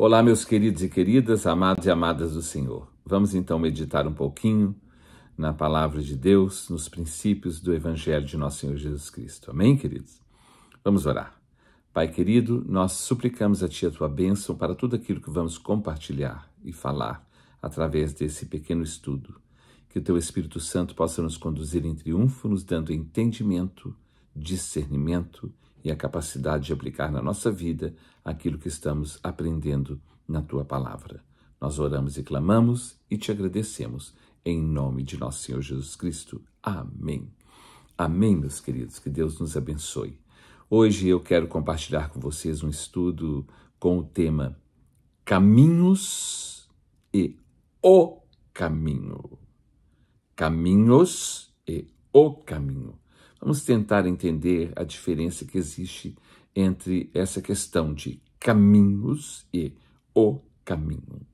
Olá, meus queridos e queridas, amados e amadas do Senhor. Vamos então meditar um pouquinho na palavra de Deus, nos princípios do Evangelho de nosso Senhor Jesus Cristo. Amém, queridos? Vamos orar. Pai querido, nós suplicamos a Ti a Tua bênção para tudo aquilo que vamos compartilhar e falar através desse pequeno estudo. Que o Teu Espírito Santo possa nos conduzir em triunfo, nos dando entendimento, discernimento e a capacidade de aplicar na nossa vida aquilo que estamos aprendendo na Tua Palavra. Nós oramos e clamamos e Te agradecemos em nome de nosso Senhor Jesus Cristo. Amém. Amém, meus queridos. Que Deus nos abençoe. Hoje eu quero compartilhar com vocês um estudo com o tema Caminhos e o Caminho. Caminhos e o Caminho. Vamos tentar entender a diferença que existe entre essa questão de caminhos e o caminho.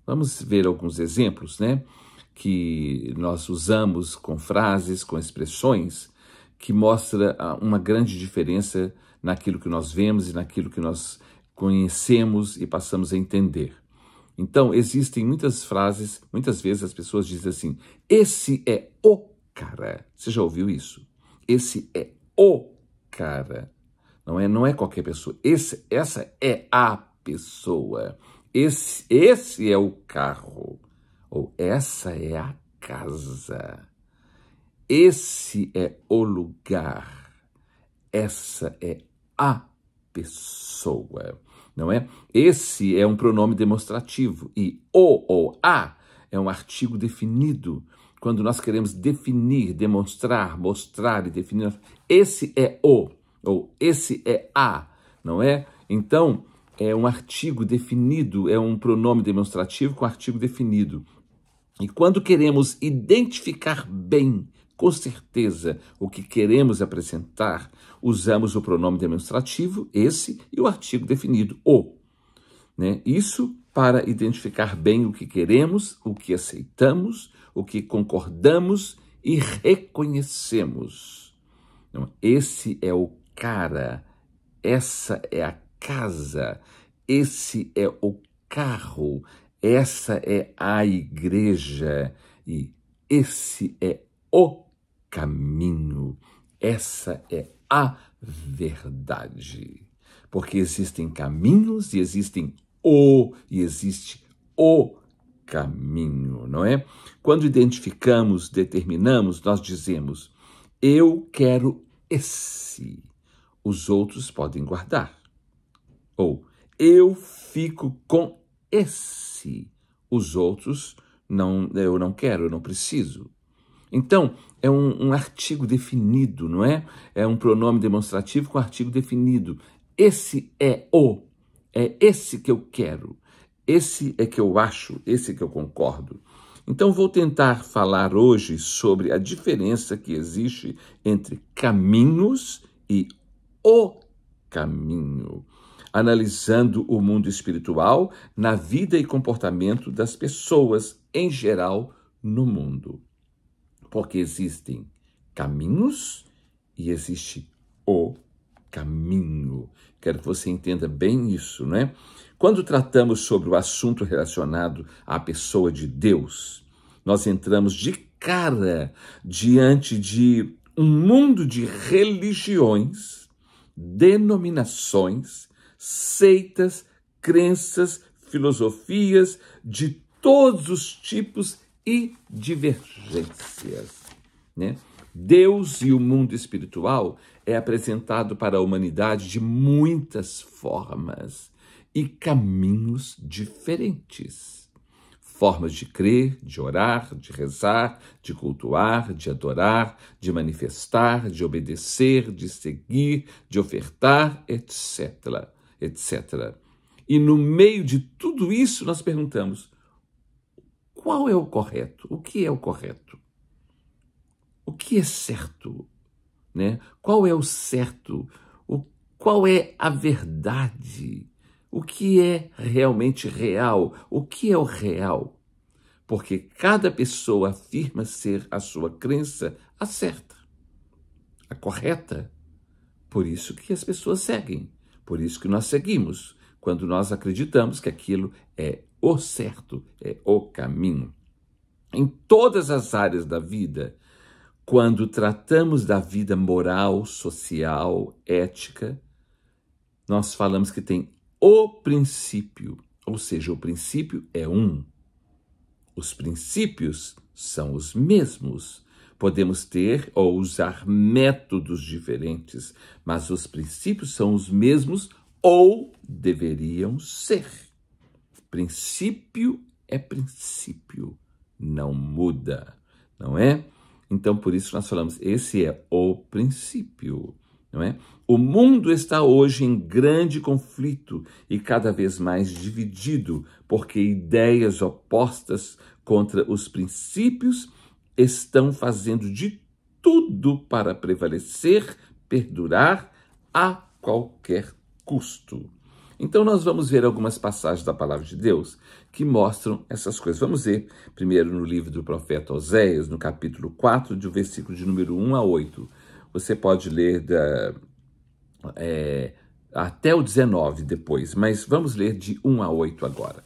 Vamos ver alguns exemplos, que nós usamos com frases, com expressões, que mostra uma grande diferença naquilo que nós vemos e naquilo que nós conhecemos e passamos a entender. Então, existem muitas frases, muitas vezes as pessoas dizem assim, esse é o cara. Você já ouviu isso? Esse é o cara. Não é qualquer pessoa. Essa é a pessoa. Esse é o carro. Ou essa é a casa. Esse é o lugar. Essa é a pessoa. Não é? Esse é um pronome demonstrativo e o ou a é um artigo definido. Quando nós queremos definir, demonstrar, mostrar e definir, esse é o, ou esse é a, não é? Então, é um artigo definido, é um pronome demonstrativo com artigo definido. E quando queremos identificar bem, com certeza, o que queremos apresentar, usamos o pronome demonstrativo, esse, e o artigo definido, o. Isso para identificar bem o que queremos, o que aceitamos, o que concordamos e reconhecemos. Então, esse é o cara, essa é a casa, esse é o carro, essa é a igreja e esse é o caminho, essa é a verdade. Porque existem caminhos e existe o caminho, não é? Quando identificamos, determinamos, nós dizemos, eu quero esse, os outros podem guardar. Ou, eu fico com esse, os outros eu não quero, eu não preciso. Então, é um artigo definido, não é? É um pronome demonstrativo com artigo definido. Esse é esse que eu quero, esse é que eu acho, esse é que eu concordo. Então, vou tentar falar hoje sobre a diferença que existe entre caminhos e o caminho, analisando o mundo espiritual na vida e comportamento das pessoas em geral no mundo. Porque existem caminhos e existe o caminho. Quero que você entenda bem isso, não é? Quando tratamos sobre o assunto relacionado à pessoa de Deus, nós entramos de cara diante de um mundo de religiões, denominações, seitas, crenças, filosofias de todos os tipos e divergências, Deus e o mundo espiritual é apresentado para a humanidade de muitas formas e caminhos diferentes. Formas de crer, de orar, de rezar, de cultuar, de adorar, de manifestar, de obedecer, de seguir, de ofertar, etc, etc. E no meio de tudo isso nós perguntamos, qual é o correto? O que é o correto? O que é certo? Qual é o certo? Qual é a verdade? O que é realmente real? O que é o real? Porque cada pessoa afirma ser a sua crença a certa, a correta. Por isso que as pessoas seguem, por isso que nós seguimos. quando nós acreditamos que aquilo é o certo, é o caminho. Em todas as áreas da vida, quando tratamos da vida moral, social, ética, nós falamos que tem o princípio, ou seja, o princípio é um. Os princípios são os mesmos. Podemos ter ou usar métodos diferentes, mas os princípios são os mesmos ou deveriam ser. Princípio é princípio, não muda, não é? Então, por isso nós falamos, esse é o princípio, não é? O mundo está hoje em grande conflito e cada vez mais dividido, porque ideias opostas contra os princípios estão fazendo de tudo para prevalecer, perdurar a qualquer custo. Então nós vamos ver algumas passagens da palavra de Deus que mostram essas coisas. Vamos ver primeiro no livro do profeta Oséias, no capítulo 4, do versículo de número 1 a 8. Você pode ler até o 19 depois, mas vamos ler de 1 a 8 agora.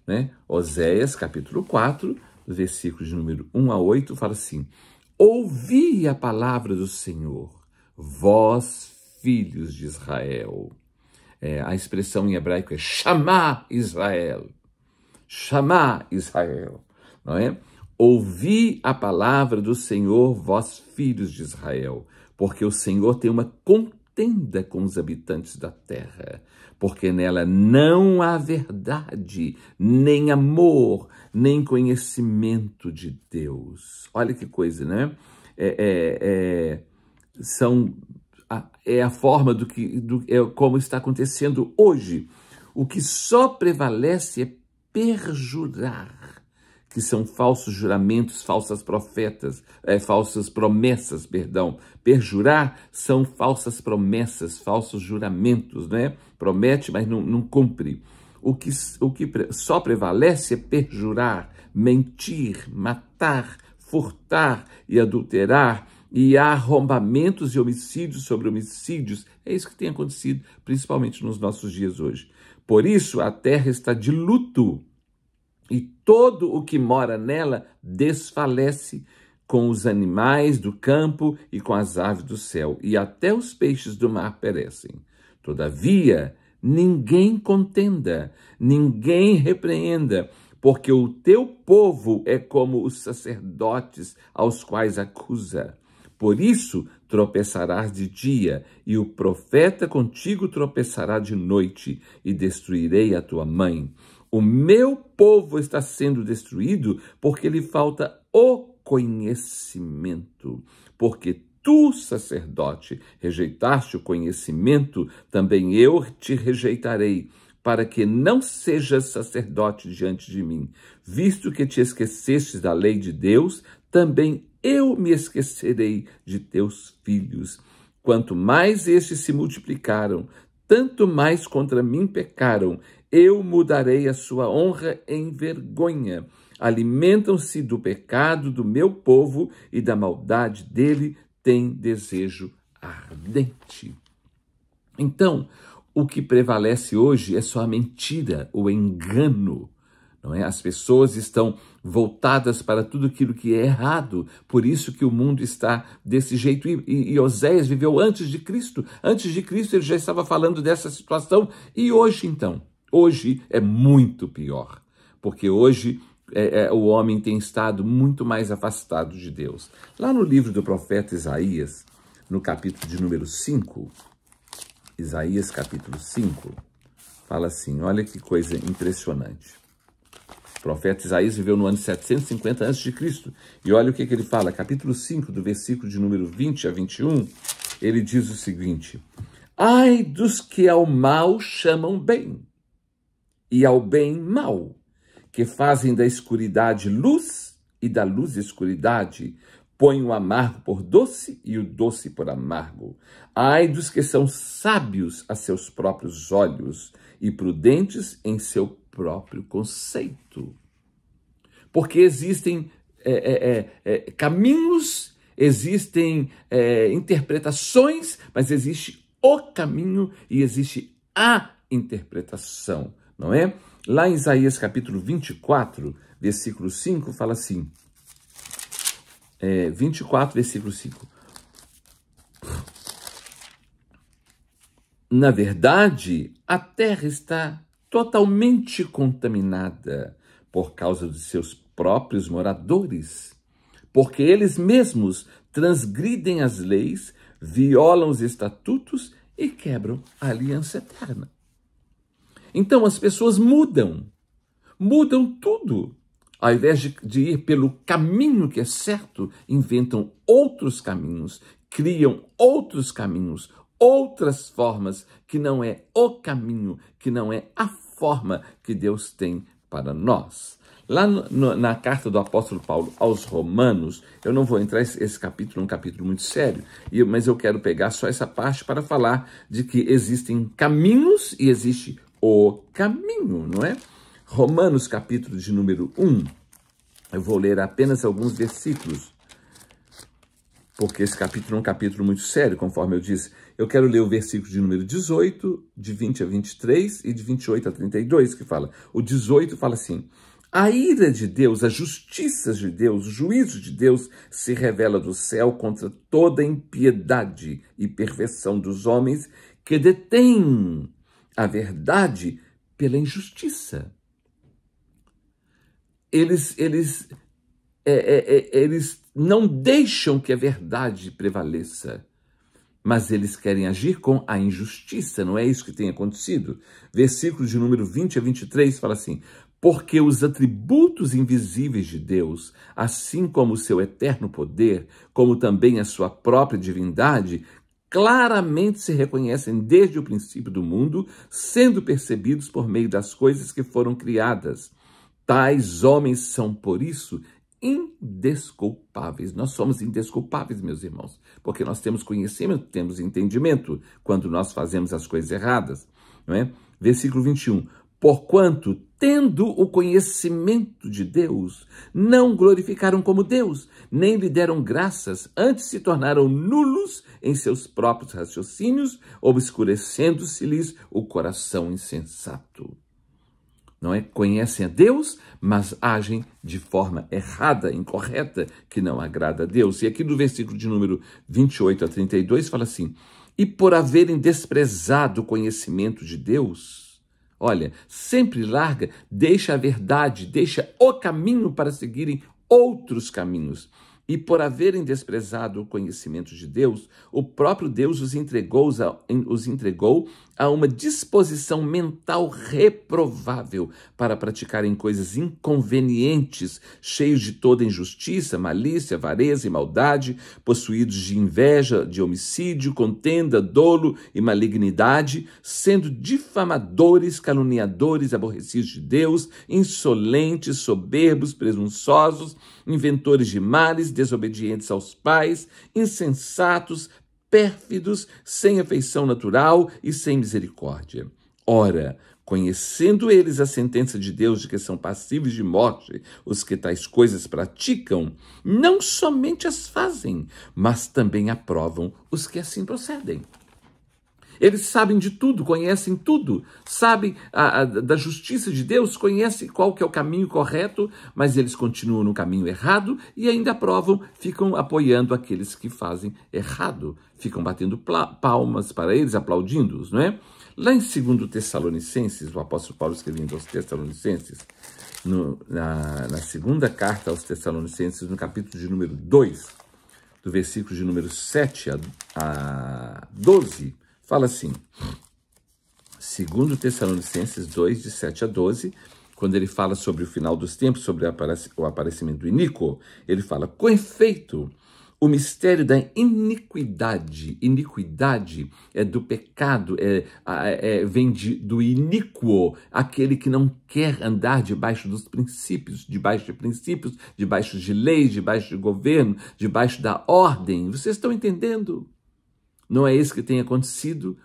Né? Oséias, capítulo 4, versículo de número 1 a 8, fala assim: ouvi a palavra do Senhor, vós, filhos de Israel. A expressão em hebraico é chamar Israel. Chamar Israel, não é? Ouvi a palavra do Senhor, vós, filhos de Israel, porque o Senhor tem uma contenda com os habitantes da terra, porque nela não há verdade, nem amor, nem conhecimento de Deus. Olha que coisa, né? É a forma como está acontecendo hoje. O que só prevalece é perjurar, que são falsos juramentos, falsas promessas. Perjurar são falsas promessas, falsos juramentos, né? Promete, mas não cumpre. O que só prevalece é perjurar, mentir, matar, furtar e adulterar, e há arrombamentos e homicídios sobre homicídios. É isso que tem acontecido, principalmente nos nossos dias hoje. Por isso, a terra está de luto e todo o que mora nela desfalece, com os animais do campo e com as aves do céu, e até os peixes do mar perecem. Todavia, ninguém contenda, ninguém repreenda, porque o teu povo é como os sacerdotes aos quais acusa. Por isso tropeçarás de dia, e o profeta contigo tropeçará de noite, e destruirei a tua mãe. O meu povo está sendo destruído porque lhe falta o conhecimento. Porque tu, sacerdote, rejeitaste o conhecimento, também eu te rejeitarei, para que não sejas sacerdote diante de mim. Visto que te esquecestes da lei de Deus, também eu me esquecerei de teus filhos. Quanto mais estes se multiplicaram, tanto mais contra mim pecaram. Eu mudarei a sua honra em vergonha. Alimentam-se do pecado do meu povo e da maldade dele têm desejo ardente. Então, o que prevalece hoje é só a mentira, o engano. Não é? As pessoas estão voltadas para tudo aquilo que é errado, por isso que o mundo está desse jeito. E Oséias viveu antes de Cristo. Antes de Cristo ele já estava falando dessa situação. E hoje, então? Hoje é muito pior, porque hoje o homem tem estado muito mais afastado de Deus. Lá no livro do profeta Isaías, no capítulo de número 5, Isaías capítulo 5, fala assim, olha que coisa impressionante. O profeta Isaías viveu no ano 750 a.C. E olha o que ele fala, capítulo 5, do versículo de número 20 a 21, ele diz o seguinte: ai dos que ao mal chamam bem, e ao bem mal, que fazem da escuridade luz e da luz escuridade, põem o amargo por doce e o doce por amargo. Ai dos que são sábios a seus próprios olhos e prudentes em seu próprio conceito. Porque existem caminhos, existem interpretações, mas existe o caminho e existe a interpretação, não é? Lá em Isaías capítulo 24, versículo 5, fala assim, 24, versículo 5. Na verdade, a terra está totalmente contaminada por causa de seus próprios moradores, porque eles mesmos transgridem as leis, violam os estatutos e quebram a aliança eterna. Então as pessoas mudam tudo. Ao invés de ir pelo caminho que é certo, inventam outros caminhos, criam outros caminhos, outras formas que não é o caminho, que não é a forma que Deus tem para nós. Lá na carta do apóstolo Paulo aos Romanos, eu não vou entrar esse capítulo, é um capítulo muito sério, mas eu quero pegar só essa parte para falar de que existem caminhos e existe o caminho, não é? Romanos capítulo de número 1, eu vou ler apenas alguns versículos, porque esse capítulo é um capítulo muito sério, conforme eu disse. Eu quero ler o versículo de número 18, de 20 a 23 e de 28 a 32, que fala. O 18 fala assim: a ira de Deus, a justiça de Deus, o juízo de Deus se revela do céu contra toda impiedade e perversão dos homens que detêm a verdade pela injustiça. Eles não deixam que a verdade prevaleça, mas eles querem agir com a injustiça, não é isso que tem acontecido? Versículo de número 20 a 23 fala assim: porque os atributos invisíveis de Deus, assim como o seu eterno poder, como também a sua própria divindade, claramente se reconhecem desde o princípio do mundo, sendo percebidos por meio das coisas que foram criadas. Tais homens são, por isso, indesculpáveis. Nós somos indesculpáveis, meus irmãos, porque nós temos conhecimento, temos entendimento quando nós fazemos as coisas erradas, não é? Versículo 21. Porquanto, tendo o conhecimento de Deus, não glorificaram como Deus, nem lhe deram graças, antes se tornaram nulos em seus próprios raciocínios, obscurecendo-se-lhes o coração insensato. Não é? Conhecem a Deus, mas agem de forma errada, incorreta, que não agrada a Deus. E aqui no versículo de número 28 a 32 fala assim: e por haverem desprezado o conhecimento de Deus, olha, sempre larga, deixa a verdade, deixa o caminho para seguirem outros caminhos. E por haverem desprezado o conhecimento de Deus, o próprio Deus os entregou a uma disposição mental reprovável para praticarem coisas inconvenientes, cheios de toda injustiça, malícia, avareza e maldade, possuídos de inveja, de homicídio, contenda, dolo e malignidade, sendo difamadores, caluniadores, aborrecidos de Deus, insolentes, soberbos, presunçosos, inventores de males, desobedientes aos pais, insensatos, pérfidos, sem afeição natural e sem misericórdia. Ora, conhecendo eles a sentença de Deus de que são passíveis de morte os que tais coisas praticam, não somente as fazem, mas também aprovam os que assim procedem. Eles sabem de tudo, conhecem tudo, sabem da justiça de Deus, conhecem qual que é o caminho correto, mas eles continuam no caminho errado e ainda aprovam, ficam apoiando aqueles que fazem errado, ficam batendo palmas para eles, aplaudindo-os, não é? Lá em 2 Tessalonicenses, o apóstolo Paulo escrevendo aos Tessalonicenses, na segunda carta aos Tessalonicenses, no capítulo de número 2, do versículo de número 7 a 12, fala assim, 2 Tessalonicenses 2, de 7 a 12, quando ele fala sobre o final dos tempos, sobre o aparecimento do iníquo, ele fala: com efeito, o mistério da iniquidade é do pecado, vem do iníquo, aquele que não quer andar debaixo dos princípios, debaixo de leis, debaixo de governo, debaixo da ordem. Vocês estão entendendo? Não é isso que tem acontecido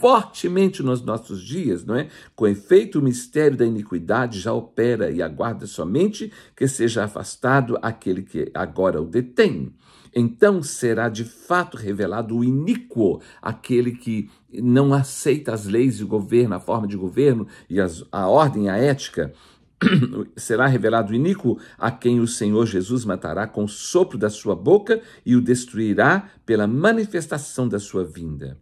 fortemente nos nossos dias, não é? Com efeito, o mistério da iniquidade já opera e aguarda somente que seja afastado aquele que agora o detém. Então será de fato revelado o iníquo, aquele que não aceita as leis de governo, a forma de governo e a ordem, a ética. Será revelado o iníquo, a quem o Senhor Jesus matará com o sopro da sua boca e o destruirá pela manifestação da sua vinda.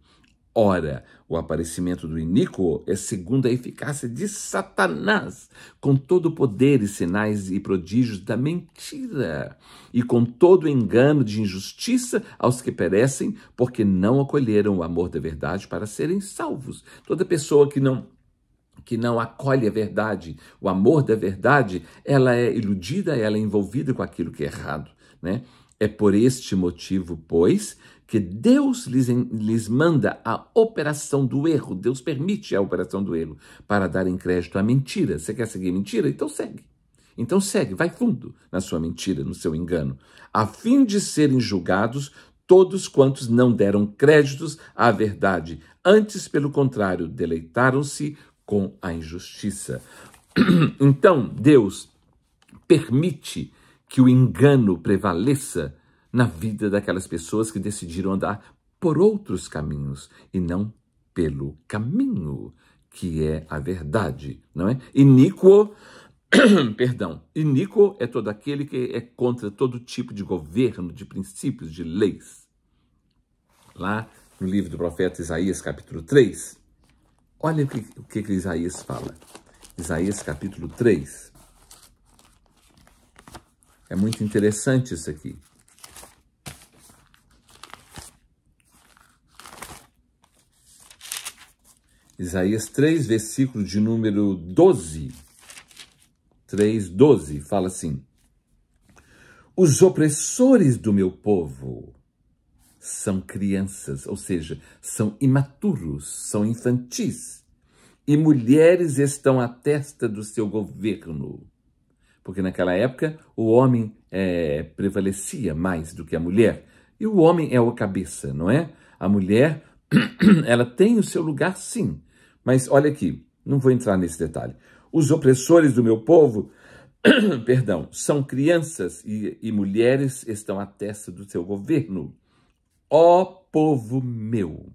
Ora, o aparecimento do iníquo é segundo a eficácia de Satanás, com todo o poder e sinais e prodígios da mentira, e com todo o engano de injustiça aos que perecem, porque não acolheram o amor da verdade para serem salvos. Toda pessoa que não acolhe a verdade, o amor da verdade, ela é iludida, ela é envolvida com aquilo que é errado, né? É por este motivo, pois, que Deus lhes manda a operação do erro. Deus permite a operação do erro para dar crédito à mentira. Você quer seguir mentira? Então segue. Então segue, vai fundo na sua mentira, no seu engano, a fim de serem julgados todos quantos não deram créditos à verdade. Antes, pelo contrário, deleitaram-se com a injustiça. Então, Deus permite que o engano prevaleça na vida daquelas pessoas que decidiram andar por outros caminhos e não pelo caminho que é a verdade, não é? Iníquo, iníquo é todo aquele que é contra todo tipo de governo, de princípios, de leis. Lá no livro do profeta Isaías, capítulo 3, olha o que Isaías fala. Isaías, capítulo 3. É muito interessante isso aqui. Isaías 3, versículo de número 12. 3:12, fala assim: os opressores do meu povo são crianças, ou seja, são imaturos, são infantis, e mulheres estão à testa do seu governo. Porque naquela época o homem prevalecia mais do que a mulher. E o homem é o cabeça, não é? A mulher, ela tem o seu lugar, sim. Mas olha aqui, não vou entrar nesse detalhe. Os opressores do meu povo, perdão, são crianças e mulheres estão à testa do seu governo. Ó povo meu,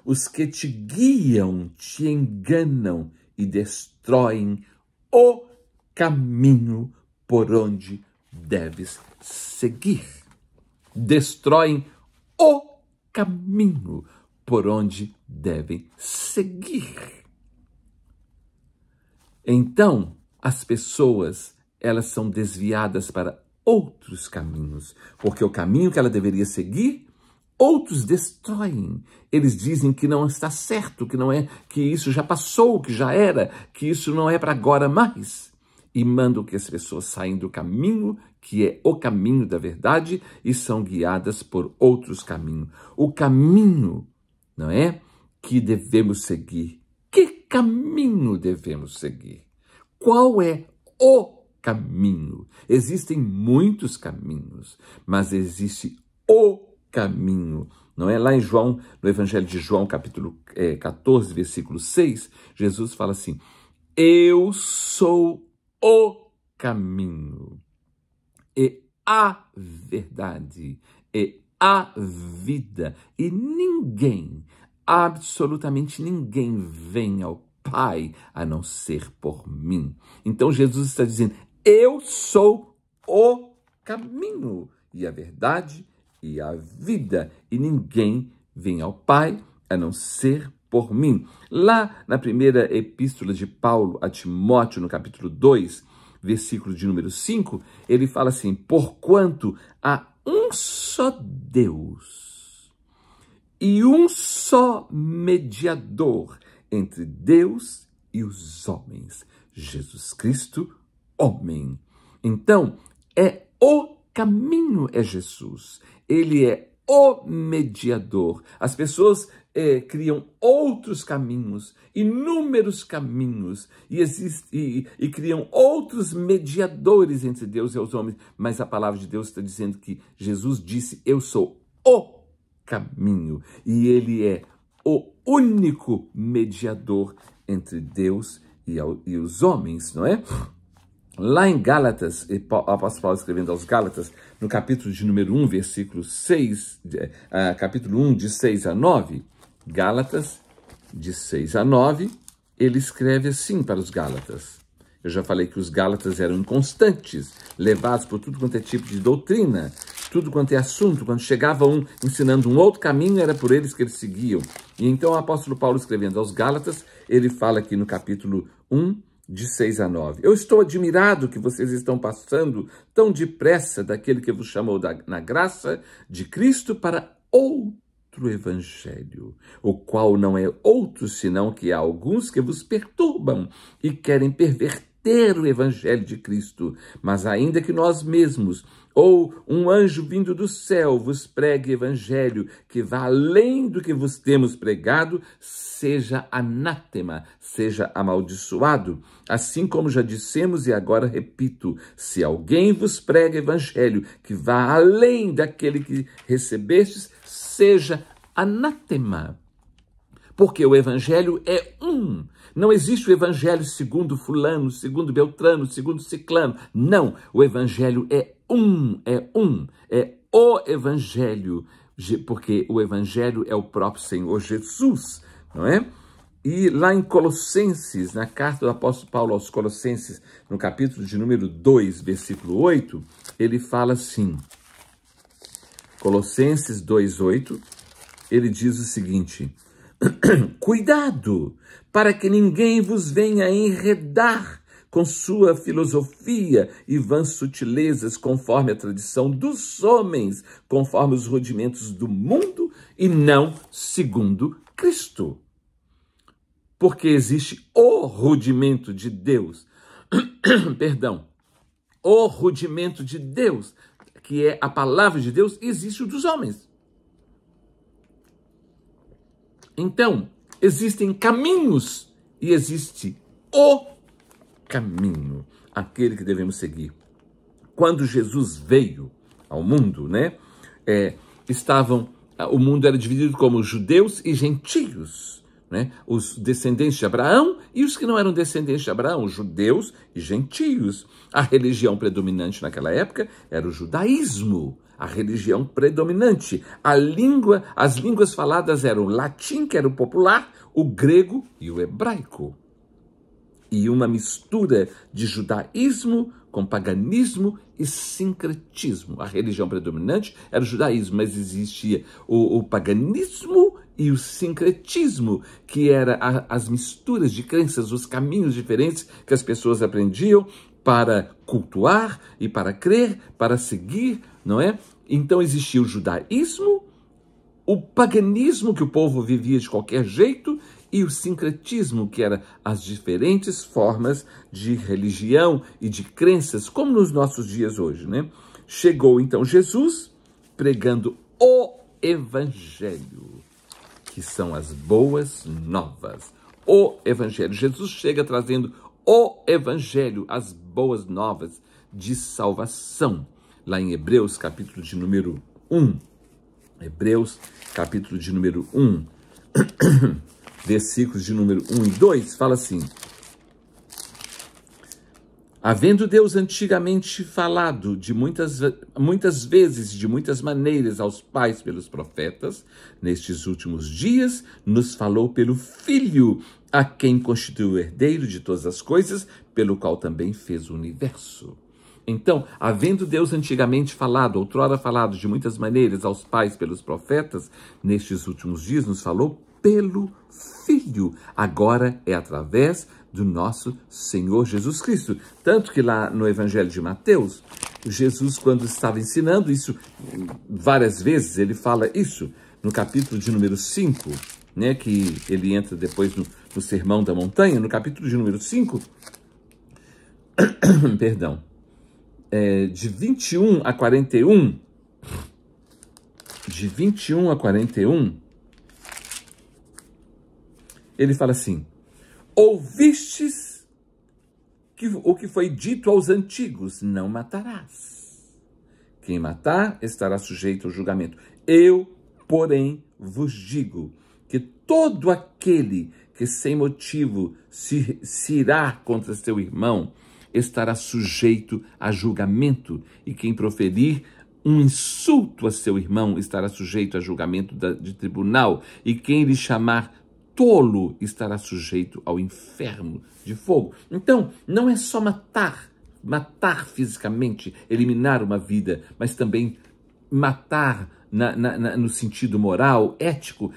os que te guiam te enganam e destroem o caminho por onde deves seguir. Destroem o caminho por onde devem seguir. Então, as pessoas, elas são desviadas para outros caminhos, porque o caminho que ela deveria seguir, outros destroem. Eles dizem que não está certo, que não é, que isso já passou, que já era, que isso não é para agora mais. E mandam que as pessoas saiam do caminho, que é o caminho da verdade, e são guiadas por outros caminhos. O caminho, não é, que devemos seguir. Que caminho devemos seguir? Qual é o caminho? Existem muitos caminhos, mas existe o caminho, não é? Lá em João, no Evangelho de João, capítulo 14, versículo 6, Jesus fala assim: eu sou o caminho e a verdade e a vida, e ninguém, absolutamente ninguém vem ao Pai a não ser por mim. Então Jesus está dizendo: eu sou o caminho e a verdade e a vida, e ninguém vem ao Pai a não ser por mim. Lá na primeira epístola de Paulo a Timóteo, no capítulo 2, versículo de número 5, ele fala assim: porquanto há um só Deus e um só mediador entre Deus e os homens, Jesus Cristo, homem. Então, é o caminho, é Jesus. Ele é o mediador. As pessoas criam outros caminhos, inúmeros caminhos, e criam outros mediadores entre Deus e os homens. Mas a palavra de Deus está dizendo que Jesus disse: eu sou o caminho. E ele é o único mediador entre Deus e os homens, não é? Lá em Gálatas, o apóstolo Paulo escrevendo aos Gálatas, no capítulo de número 1, versículo 6, capítulo 1, de 6 a 9, Gálatas, de 6 a 9, ele escreve assim para os Gálatas. Eu já falei que os Gálatas eram inconstantes, levados por tudo quanto é tipo de doutrina, tudo quanto é assunto. Quando chegava um ensinando um outro caminho, era por eles que eles seguiam. E então o apóstolo Paulo, escrevendo aos Gálatas, ele fala aqui no capítulo 1, de 6 a 9. Eu estou admirado que vocês estão passando tão depressa daquele que vos chamou na graça de Cristo para outro evangelho, o qual não é outro senão que há alguns que vos perturbam e querem perverter o evangelho de Cristo. Mas ainda que nós mesmos ou um anjo vindo do céu vos pregue evangelho que vá além do que vos temos pregado, seja anátema, seja amaldiçoado. Assim como já dissemos e agora repito, se alguém vos prega evangelho que vá além daquele que recebestes, seja anátema. Porque o evangelho é um. Não existe o evangelho segundo fulano, segundo Beltrano, segundo Ciclano. Não, o evangelho é um. É o evangelho, porque o evangelho é o próprio Senhor Jesus, não é? E lá em Colossenses, na carta do apóstolo Paulo aos Colossenses, no capítulo de número 2, versículo 8, ele fala assim, Colossenses 2:8, ele diz o seguinte: cuidado, para que ninguém vos venha enredar com sua filosofia e vãs sutilezas, conforme a tradição dos homens, conforme os rudimentos do mundo e não segundo Cristo. Porque existe o rudimento de Deus, perdão, o rudimento de Deus, que é a palavra de Deus, e existe o dos homens. Então, existem caminhos e existe o caminho, aquele que devemos seguir. Quando Jesus veio ao mundo, né, o mundo era dividido como judeus e gentios, né, os descendentes de Abraão e os que não eram descendentes de Abraão, judeus e gentios. A religião predominante naquela época era o judaísmo. A religião predominante. As línguas faladas eram o latim, que era o popular, o grego e o hebraico. E uma mistura de judaísmo com paganismo e sincretismo. A religião predominante era o judaísmo, mas existia o paganismo e o sincretismo, que era as misturas de crenças, os caminhos diferentes que as pessoas aprendiam para cultuar e para crer, para seguir, não é? Então existia o judaísmo, o paganismo, que o povo vivia de qualquer jeito, e o sincretismo, que era as diferentes formas de religião e de crenças, como nos nossos dias hoje, né? Chegou então Jesus pregando o evangelho, que são as boas novas. O evangelho. Jesus chega trazendo o evangelho, as boas novas de salvação. Lá em Hebreus, capítulo de número 1. Hebreus, capítulo de número 1. Versículos de número 1 e 2, fala assim: havendo Deus antigamente falado de muitas vezes, de muitas maneiras aos pais pelos profetas, nestes últimos dias nos falou pelo Filho, a quem constituiu o herdeiro de todas as coisas, pelo qual também fez o universo. Então, havendo Deus antigamente falado, outrora falado de muitas maneiras aos pais pelos profetas, nestes últimos dias nos falou pelo Filho. Agora é através do nosso Senhor Jesus Cristo. Tanto que lá no Evangelho de Mateus, Jesus, quando estava ensinando isso, várias vezes ele fala isso, no capítulo de número 5, né, que ele entra depois no Sermão da Montanha, no capítulo de número 5, perdão, de 21 a 41, ele fala assim: ouvistes o que foi dito aos antigos, não matarás. Quem matar estará sujeito ao julgamento. Eu, porém, vos digo que todo aquele que sem motivo se irá contra seu irmão estará sujeito a julgamento, e quem proferir um insulto a seu irmão estará sujeito a julgamento de tribunal, e quem lhe chamar tolo estará sujeito ao inferno de fogo. Então, não é só matar fisicamente, eliminar uma vida, mas também matar no sentido moral, ético,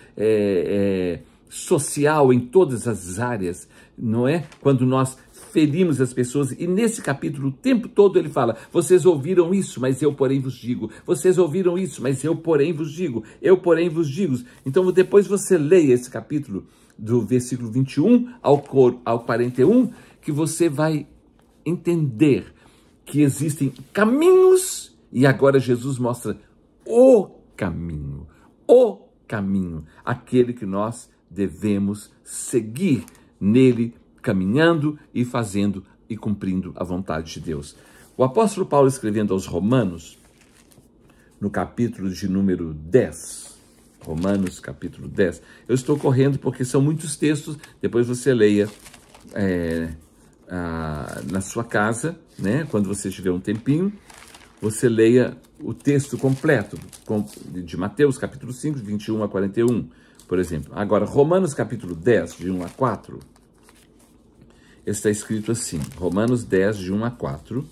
social, em todas as áreas, não é? Quando nós ferimos as pessoas, e nesse capítulo o tempo todo ele fala: vocês ouviram isso, mas eu porém vos digo, vocês ouviram isso, mas eu porém vos digo, eu porém vos digo. Então depois você leia esse capítulo do versículo 21 ao 41, que você vai entender que existem caminhos, e agora Jesus mostra o caminho, aquele que nós devemos seguir nele, caminhando e fazendo e cumprindo a vontade de Deus. O apóstolo Paulo, escrevendo aos Romanos, no capítulo de número 10, Romanos capítulo 10, eu estou correndo porque são muitos textos, depois você leia na sua casa, né? Quando você tiver um tempinho, você leia o texto completo de Mateus capítulo 5, 21 a 41, por exemplo. Agora, Romanos capítulo 10, de 1 a 4, está escrito assim, Romanos 10, de 1 a 4,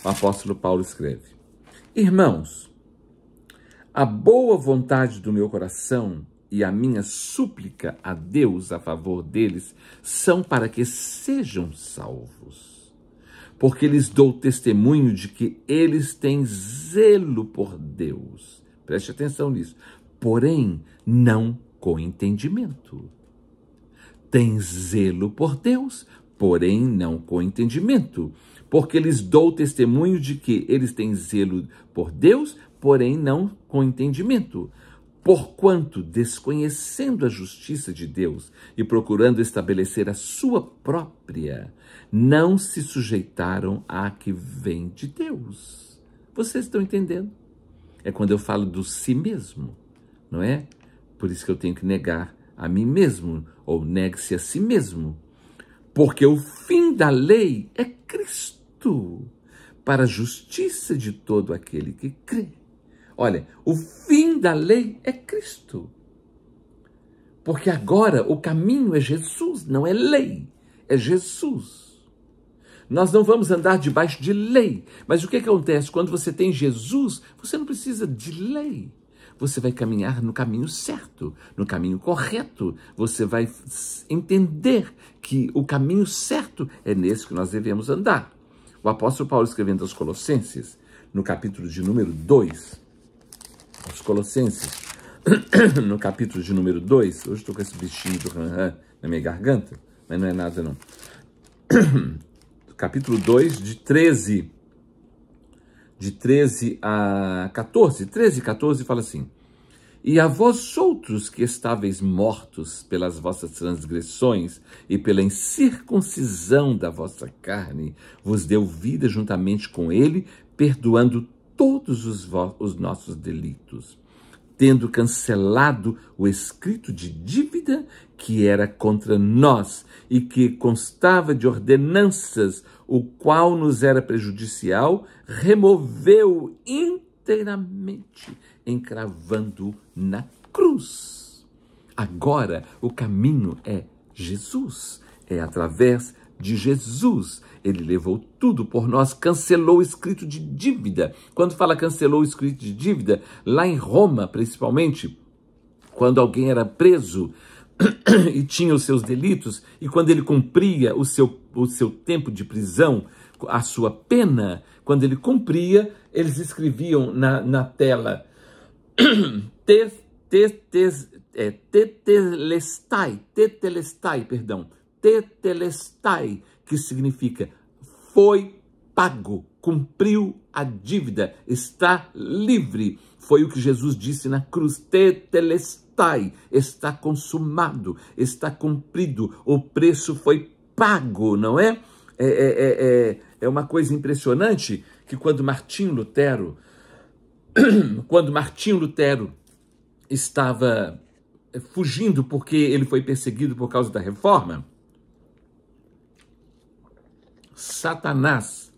o apóstolo Paulo escreve: Irmãos, a boa vontade do meu coração e a minha súplica a Deus a favor deles são para que sejam salvos, porque lhes dou testemunho de que eles têm zelo por Deus. Preste atenção nisso. Porém, não com entendimento. Tem zelo por Deus, porém não com entendimento, porque lhes dou testemunho de que eles têm zelo por Deus, porém não com entendimento. Porquanto, desconhecendo a justiça de Deus e procurando estabelecer a sua própria, não se sujeitaram à que vem de Deus. Vocês estão entendendo? É quando eu falo do si mesmo, não é? Por isso que eu tenho que negar a mim mesmo, ou negue-se a si mesmo. Porque o fim da lei é Cristo, para a justiça de todo aquele que crê. Olha, o fim da lei é Cristo. Porque agora o caminho é Jesus, não é lei, é Jesus. Nós não vamos andar debaixo de lei. Mas o que acontece? Quando você tem Jesus, você não precisa de lei. Você vai caminhar no caminho certo, no caminho correto. Você vai entender que o caminho certo é nesse que nós devemos andar. O apóstolo Paulo, escrevendo aos Colossenses, no capítulo de número 2, aos Colossenses, no capítulo de número 2, hoje estou com esse bichinho do ran-ran na minha garganta, mas não é nada não. Capítulo 2, de 13 a 14, 13 e 14, fala assim: E a vós outros que estáveis mortos pelas vossas transgressões e pela incircuncisão da vossa carne, vos deu vida juntamente com ele, perdoando todos os nossos delitos, tendo cancelado o escrito de dívida que era contra nós e que constava de ordenanças, o qual nos era prejudicial, removeu inteiramente, encravando na cruz. Agora o caminho é Jesus, é através de Jesus. Ele levou tudo por nós, cancelou o escrito de dívida. Quando fala cancelou o escrito de dívida, lá em Roma, principalmente, quando alguém era preso e tinha os seus delitos, e quando ele cumpria o seu tempo de prisão, a sua pena, quando ele cumpria, eles escreviam na tela tetelestai, que significa foi pago, cumpriu a dívida, está livre. Foi o que Jesus disse na cruz, tetelestai, está consumado, está cumprido, o preço foi pago, não é? É uma coisa impressionante que quando Martinho Lutero estava fugindo porque ele foi perseguido por causa da reforma, Satanás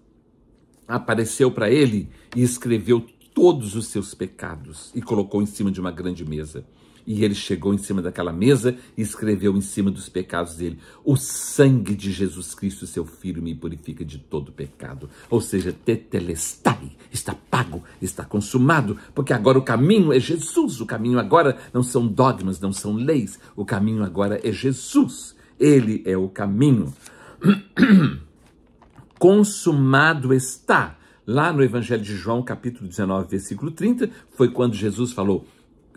apareceu para ele e escreveu todos os seus pecados e colocou em cima de uma grande mesa. E ele chegou em cima daquela mesa e escreveu em cima dos pecados dele: o sangue de Jesus Cristo, seu Filho, me purifica de todo pecado. Ou seja, tetelestai, está pago, está consumado, porque agora o caminho é Jesus. O caminho agora não são dogmas, não são leis. O caminho agora é Jesus. Ele é o caminho. Consumado está. Lá no Evangelho de João, capítulo 19, versículo 30, foi quando Jesus falou: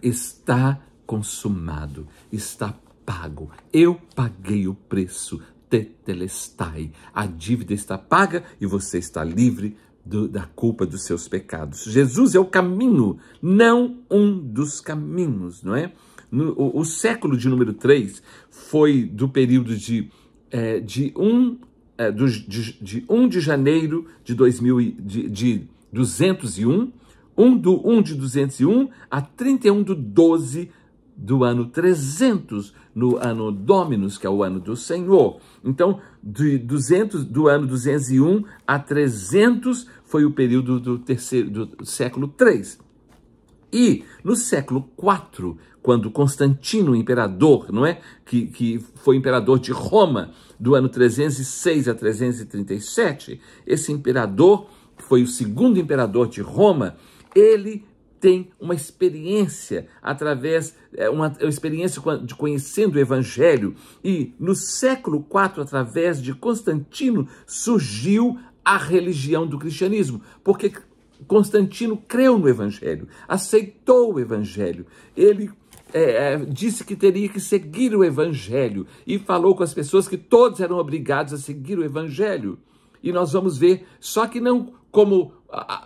está consumado, está pago, eu paguei o preço, tetelestai, a dívida está paga e você está livre da culpa dos seus pecados. Jesus é o caminho, não um dos caminhos, não é? O século de número 3 foi do período de 1 de janeiro de 201, 1 de 201 a 31/12 do ano 300, no ano Dominus, que é o ano do Senhor. Então, do ano 201 a 300 foi o período do século 3. E no século 4, quando Constantino, imperador, não é? Que foi imperador de Roma, do ano 306 a 337, esse imperador foi o segundo imperador de Roma. Ele tem uma experiência uma experiência de conhecendo o Evangelho, e no século IV, através de Constantino, surgiu a religião do cristianismo, porque Constantino creu no Evangelho, aceitou o Evangelho, ele disse que teria que seguir o Evangelho e falou com as pessoas que todos eram obrigados a seguir o Evangelho. E nós vamos ver, só que não como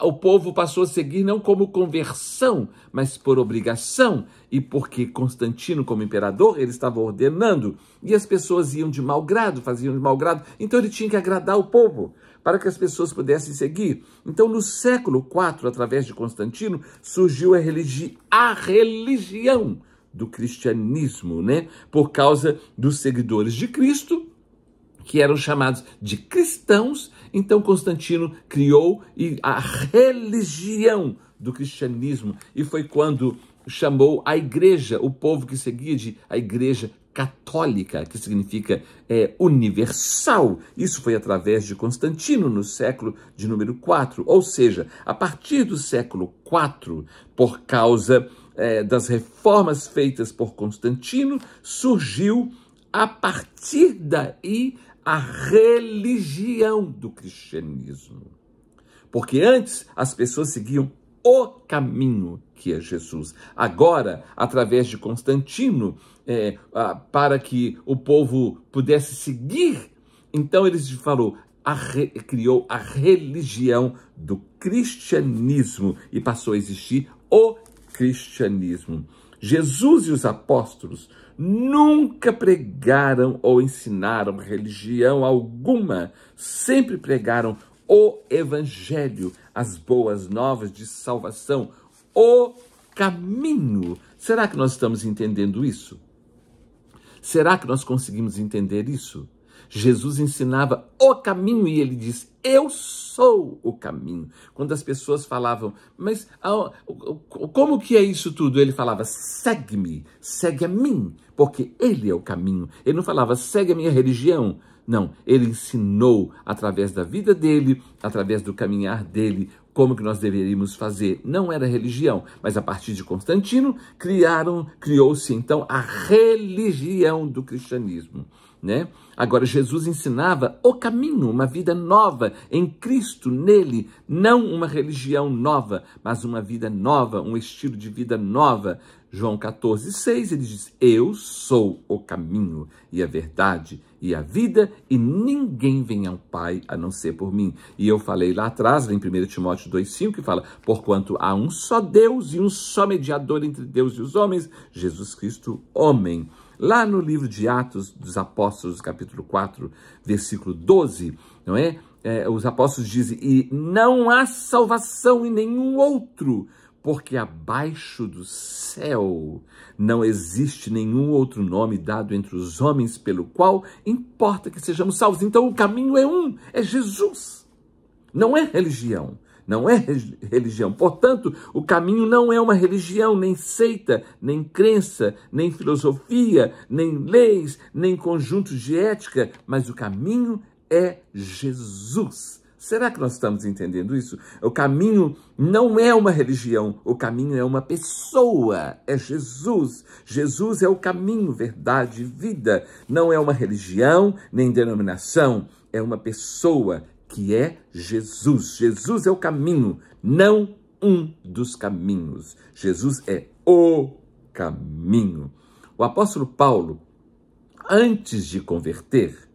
o povo passou a seguir, não como conversão, mas por obrigação, e porque Constantino, como imperador, ele estava ordenando, e as pessoas iam de mau grado, faziam de mau grado, então ele tinha que agradar o povo, para que as pessoas pudessem seguir. Então, no século IV, através de Constantino, surgiu a religião do cristianismo, né? Por causa dos seguidores de Cristo, que eram chamados de cristãos. Então Constantino criou a religião do cristianismo, e foi quando chamou a igreja, o povo que seguia, de a igreja católica, que significa universal. Isso foi através de Constantino, no século de número 4. Ou seja, a partir do século 4, por causa das reformas feitas por Constantino, surgiu a partir daí a religião do cristianismo. Porque antes as pessoas seguiam o caminho, que é Jesus. Agora, através de Constantino, para que o povo pudesse seguir, então ele criou a religião do cristianismo e passou a existir o cristianismo. Jesus e os apóstolos nunca pregaram ou ensinaram religião alguma, sempre pregaram o Evangelho, as boas novas de salvação, o caminho. Será que nós estamos entendendo isso? Será que nós conseguimos entender isso? Jesus ensinava o caminho e ele diz: eu sou o caminho. Quando as pessoas falavam, mas como que é isso tudo? Ele falava: segue-me, segue a mim, porque ele é o caminho. Ele não falava: segue a minha religião. Não, ele ensinou através da vida dele, através do caminhar dele, como que nós deveríamos fazer. Não era religião, mas a partir de Constantino criou-se então a religião do cristianismo, né? Agora, Jesus ensinava o caminho, uma vida nova em Cristo, nele, não uma religião nova, mas uma vida nova, um estilo de vida nova. João 14,6, ele diz: eu sou o caminho e a verdade e a vida, e ninguém vem ao Pai a não ser por mim. E eu falei lá atrás, em 1 Timóteo 2,5, que fala: porquanto há um só Deus e um só mediador entre Deus e os homens, Jesus Cristo, homem. Lá no livro de Atos dos Apóstolos, capítulo 4, versículo 12, não é? Os apóstolos dizem: e não há salvação em nenhum outro, porque abaixo do céu não existe nenhum outro nome dado entre os homens pelo qual importa que sejamos salvos. Então o caminho é um, é Jesus. Não é religião, não é religião. Portanto, o caminho não é uma religião, nem seita, nem crença, nem filosofia, nem leis, nem conjuntos de ética, mas o caminho é Jesus. Será que nós estamos entendendo isso? O caminho não é uma religião, o caminho é uma pessoa, é Jesus. Jesus é o caminho, verdade e vida. Não é uma religião, nem denominação, é uma pessoa que é Jesus. Jesus é o caminho, não um dos caminhos. Jesus é o caminho. O apóstolo Paulo, antes de converter,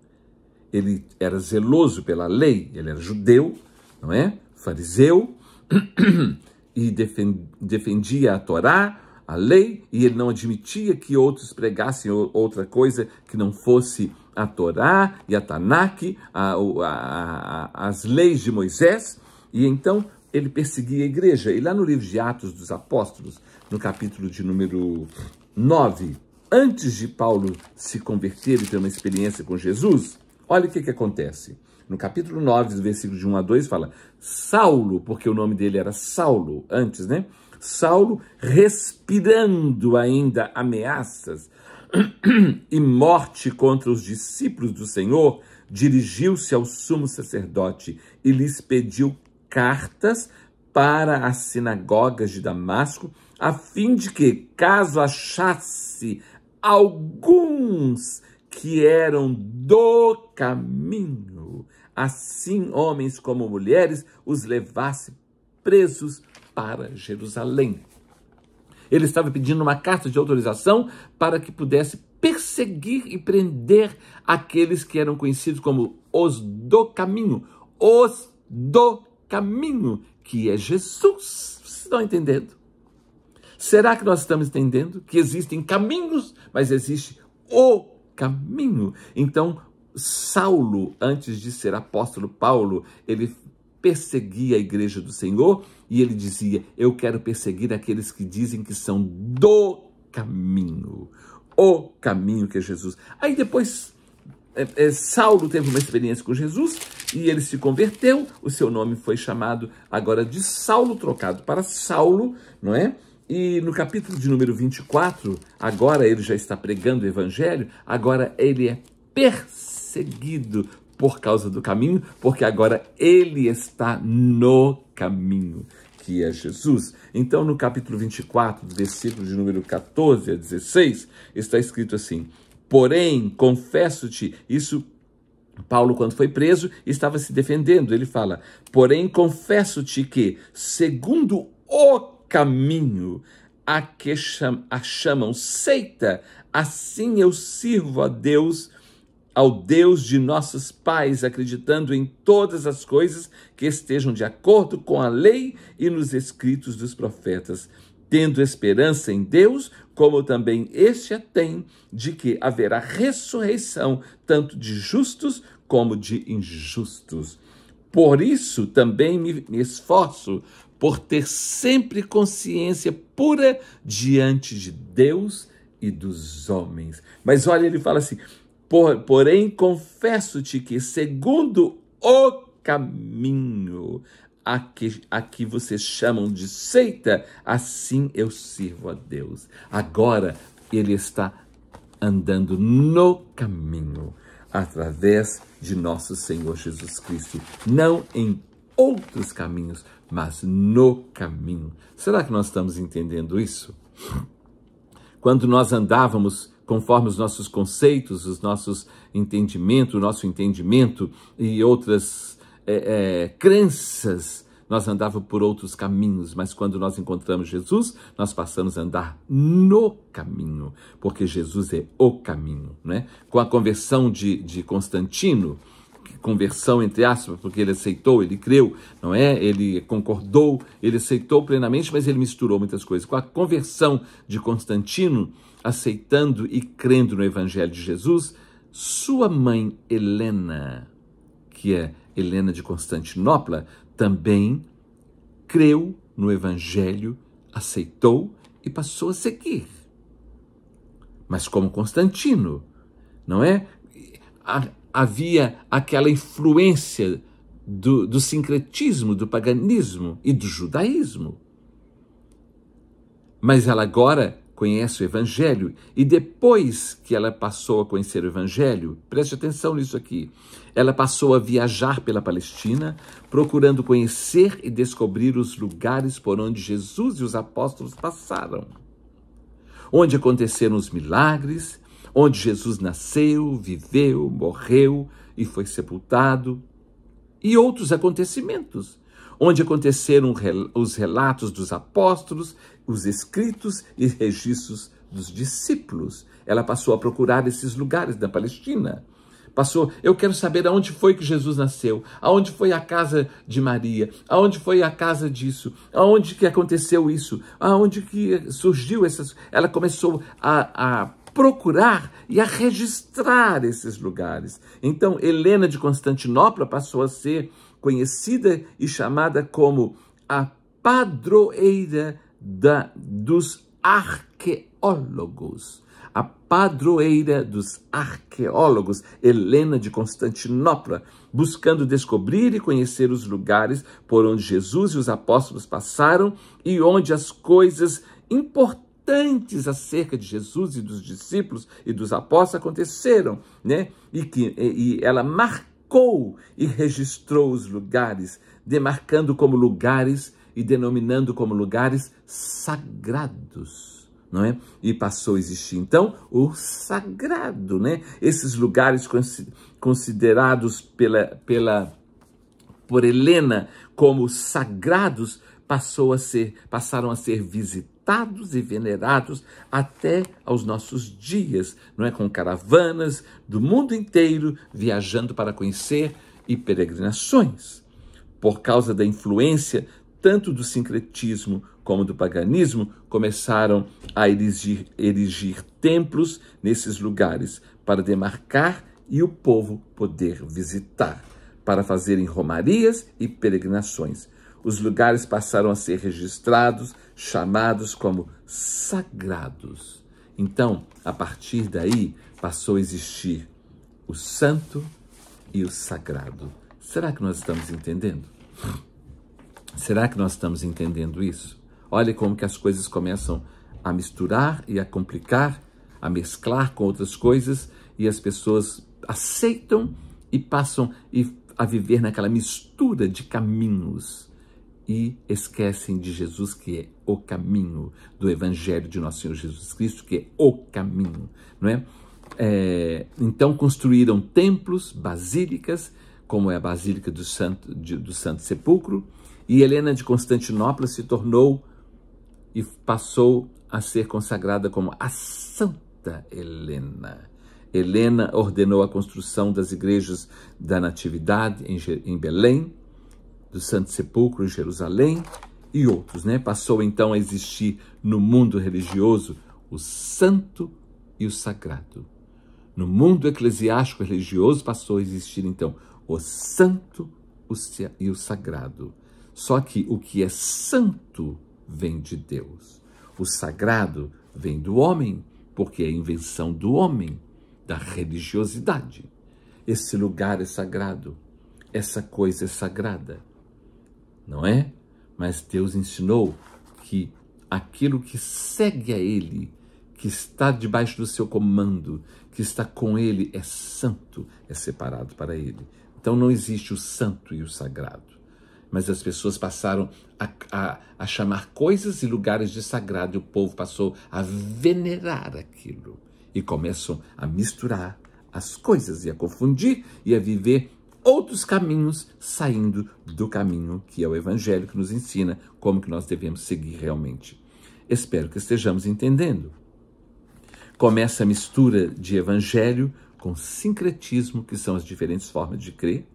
ele era zeloso pela lei, ele era judeu, não é? Fariseu, e defendia a Torá, a lei, e ele não admitia que outros pregassem outra coisa que não fosse a Torá e a Tanakh, as leis de Moisés, e então ele perseguia a igreja. E lá no livro de Atos dos Apóstolos, no capítulo de número 9, antes de Paulo se converter e ter uma experiência com Jesus, olha o que acontece. No capítulo 9, do versículo de 1 a 2, fala: Saulo, porque o nome dele era Saulo antes, né? Saulo, respirando ainda ameaças e morte contra os discípulos do Senhor, dirigiu-se ao sumo sacerdote e lhes pediu cartas para as sinagogas de Damasco, a fim de que, caso achasse alguns que eram do caminho, assim homens como mulheres, os levasse presos para Jerusalém. Ele estava pedindo uma carta de autorização para que pudesse perseguir e prender aqueles que eram conhecidos como os do caminho, que é Jesus. Vocês estão entendendo? Será que nós estamos entendendo que existem caminhos, mas existe o caminho? Então, Saulo, antes de ser apóstolo Paulo, ele perseguia a igreja do Senhor e ele dizia: eu quero perseguir aqueles que dizem que são do caminho, o caminho que é Jesus. Aí depois Saulo teve uma experiência com Jesus e ele se converteu, o seu nome foi chamado agora de Saulo, trocado para Saulo, não é? E no capítulo de número 24, agora ele já está pregando o evangelho, agora ele é perseguido por causa do caminho, porque agora ele está no caminho, que é Jesus. Então, no capítulo 24, do versículo de número 14 a 16, está escrito assim: porém, confesso-te, isso Paulo, quando foi preso, estava se defendendo. Ele fala: porém, confesso-te que, segundo o caminho a que a chamam seita, assim eu sirvo a Deus, ao Deus de nossos pais, acreditando em todas as coisas que estejam de acordo com a lei e nos escritos dos profetas, tendo esperança em Deus, como também este a tem, de que haverá ressurreição, tanto de justos como de injustos. Por isso também me esforço por ter sempre consciência pura diante de Deus e dos homens. Mas olha, ele fala assim: porém confesso-te que, segundo o caminho a que vocês chamam de seita, assim eu sirvo a Deus. Agora ele está andando no caminho, através de nosso Senhor Jesus Cristo, não em outros caminhos, mas no caminho. Será que nós estamos entendendo isso? Quando nós andávamos conforme os nossos conceitos, os nossos entendimentos, o nosso entendimento e outras crenças, nós andávamos por outros caminhos, mas quando nós encontramos Jesus, nós passamos a andar no caminho, porque Jesus é o caminho, né? Com a conversão de Constantino, conversão entre aspas, porque ele aceitou, ele creu, não é? Ele concordou, ele aceitou plenamente, mas ele misturou muitas coisas. Com a conversão de Constantino, aceitando e crendo no Evangelho de Jesus, sua mãe Helena, que é Helena de Constantinopla, também creu no Evangelho aceitou e passou a seguir. Mas como Constantino, não é? Havia aquela influência do sincretismo, do paganismo e do judaísmo. Mas ela agora conhece o Evangelho, e depois que ela passou a conhecer o Evangelho, preste atenção nisso aqui, ela passou a viajar pela Palestina, procurando conhecer e descobrir os lugares por onde Jesus e os apóstolos passaram, onde aconteceram os milagres, onde Jesus nasceu, viveu, morreu e foi sepultado, e outros acontecimentos, onde aconteceram os relatos dos apóstolos, os escritos e registros dos discípulos. Ela passou a procurar esses lugares da Palestina. Eu quero saber aonde foi que Jesus nasceu, aonde foi a casa de Maria, aonde foi a casa disso, aonde que aconteceu isso, aonde que surgiu essas... Ela começou a procurar e a registrar esses lugares. Então, Helena de Constantinopla passou a ser conhecida e chamada como a padroeira dos arqueólogos. A padroeira dos arqueólogos, Helena de Constantinopla, buscando descobrir e conhecer os lugares por onde Jesus e os apóstolos passaram e onde as coisas importantes acerca de Jesus e dos discípulos e dos apóstolos aconteceram, né? E ela marcou e registrou os lugares, demarcando como lugares e denominando como lugares sagrados, não é? E passou a existir, então, o sagrado, né? Esses lugares considerados por Helena como sagrados passaram a ser visitados e venerados até aos nossos dias, não é? Com caravanas do mundo inteiro viajando para conhecer e peregrinações. Por causa da influência tanto do sincretismo como do paganismo, começaram a erigir templos nesses lugares para demarcar e o povo poder visitar, para fazerem romarias e peregrinações. Os lugares passaram a ser registrados, chamados como sagrados. Então, a partir daí, passou a existir o santo e o sagrado. Será que nós estamos entendendo? Será que nós estamos entendendo isso? Olha como que as coisas começam a misturar e a complicar, a mesclar com outras coisas, e as pessoas aceitam e passam a viver naquela mistura de caminhos e esquecem de Jesus, que é o caminho, do Evangelho de Nosso Senhor Jesus Cristo, que é o caminho, não é? Então construíram templos, basílicas, como é a Basílica do Santo Sepulcro, e Helena de Constantinopla se tornou e passou a ser consagrada como a Santa Helena. Helena ordenou a construção das igrejas da Natividade em Belém, do Santo Sepulcro em Jerusalém e outros, né? Passou então a existir no mundo religioso o santo e o sagrado. No mundo eclesiástico religioso passou a existir então o santo e o sagrado. Só que o que é santo vem de Deus. O sagrado vem do homem, porque é a invenção do homem, da religiosidade. Esse lugar é sagrado, essa coisa é sagrada, não é? Mas Deus ensinou que aquilo que segue a Ele, que está debaixo do seu comando, que está com Ele, é santo, é separado para Ele. Então não existe o santo e o sagrado. Mas as pessoas passaram a chamar coisas e lugares de sagrado, e o povo passou a venerar aquilo. E começam a misturar as coisas e a confundir e a viver outros caminhos, saindo do caminho que é o Evangelho, que nos ensina como que nós devemos seguir realmente. Espero que estejamos entendendo. Começa a mistura de Evangelho com sincretismo, que são as diferentes formas de crer,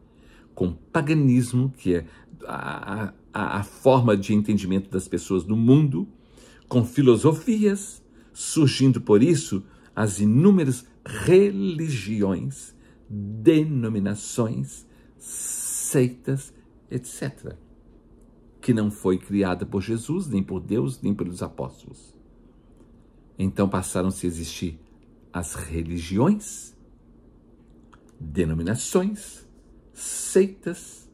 com paganismo, que é a forma de entendimento das pessoas no mundo, com filosofias, surgindo por isso as inúmeras religiões, denominações, seitas, etc., que não foi criada por Jesus, nem por Deus, nem pelos apóstolos. Então passaram-se a existir as religiões, denominações, seitas,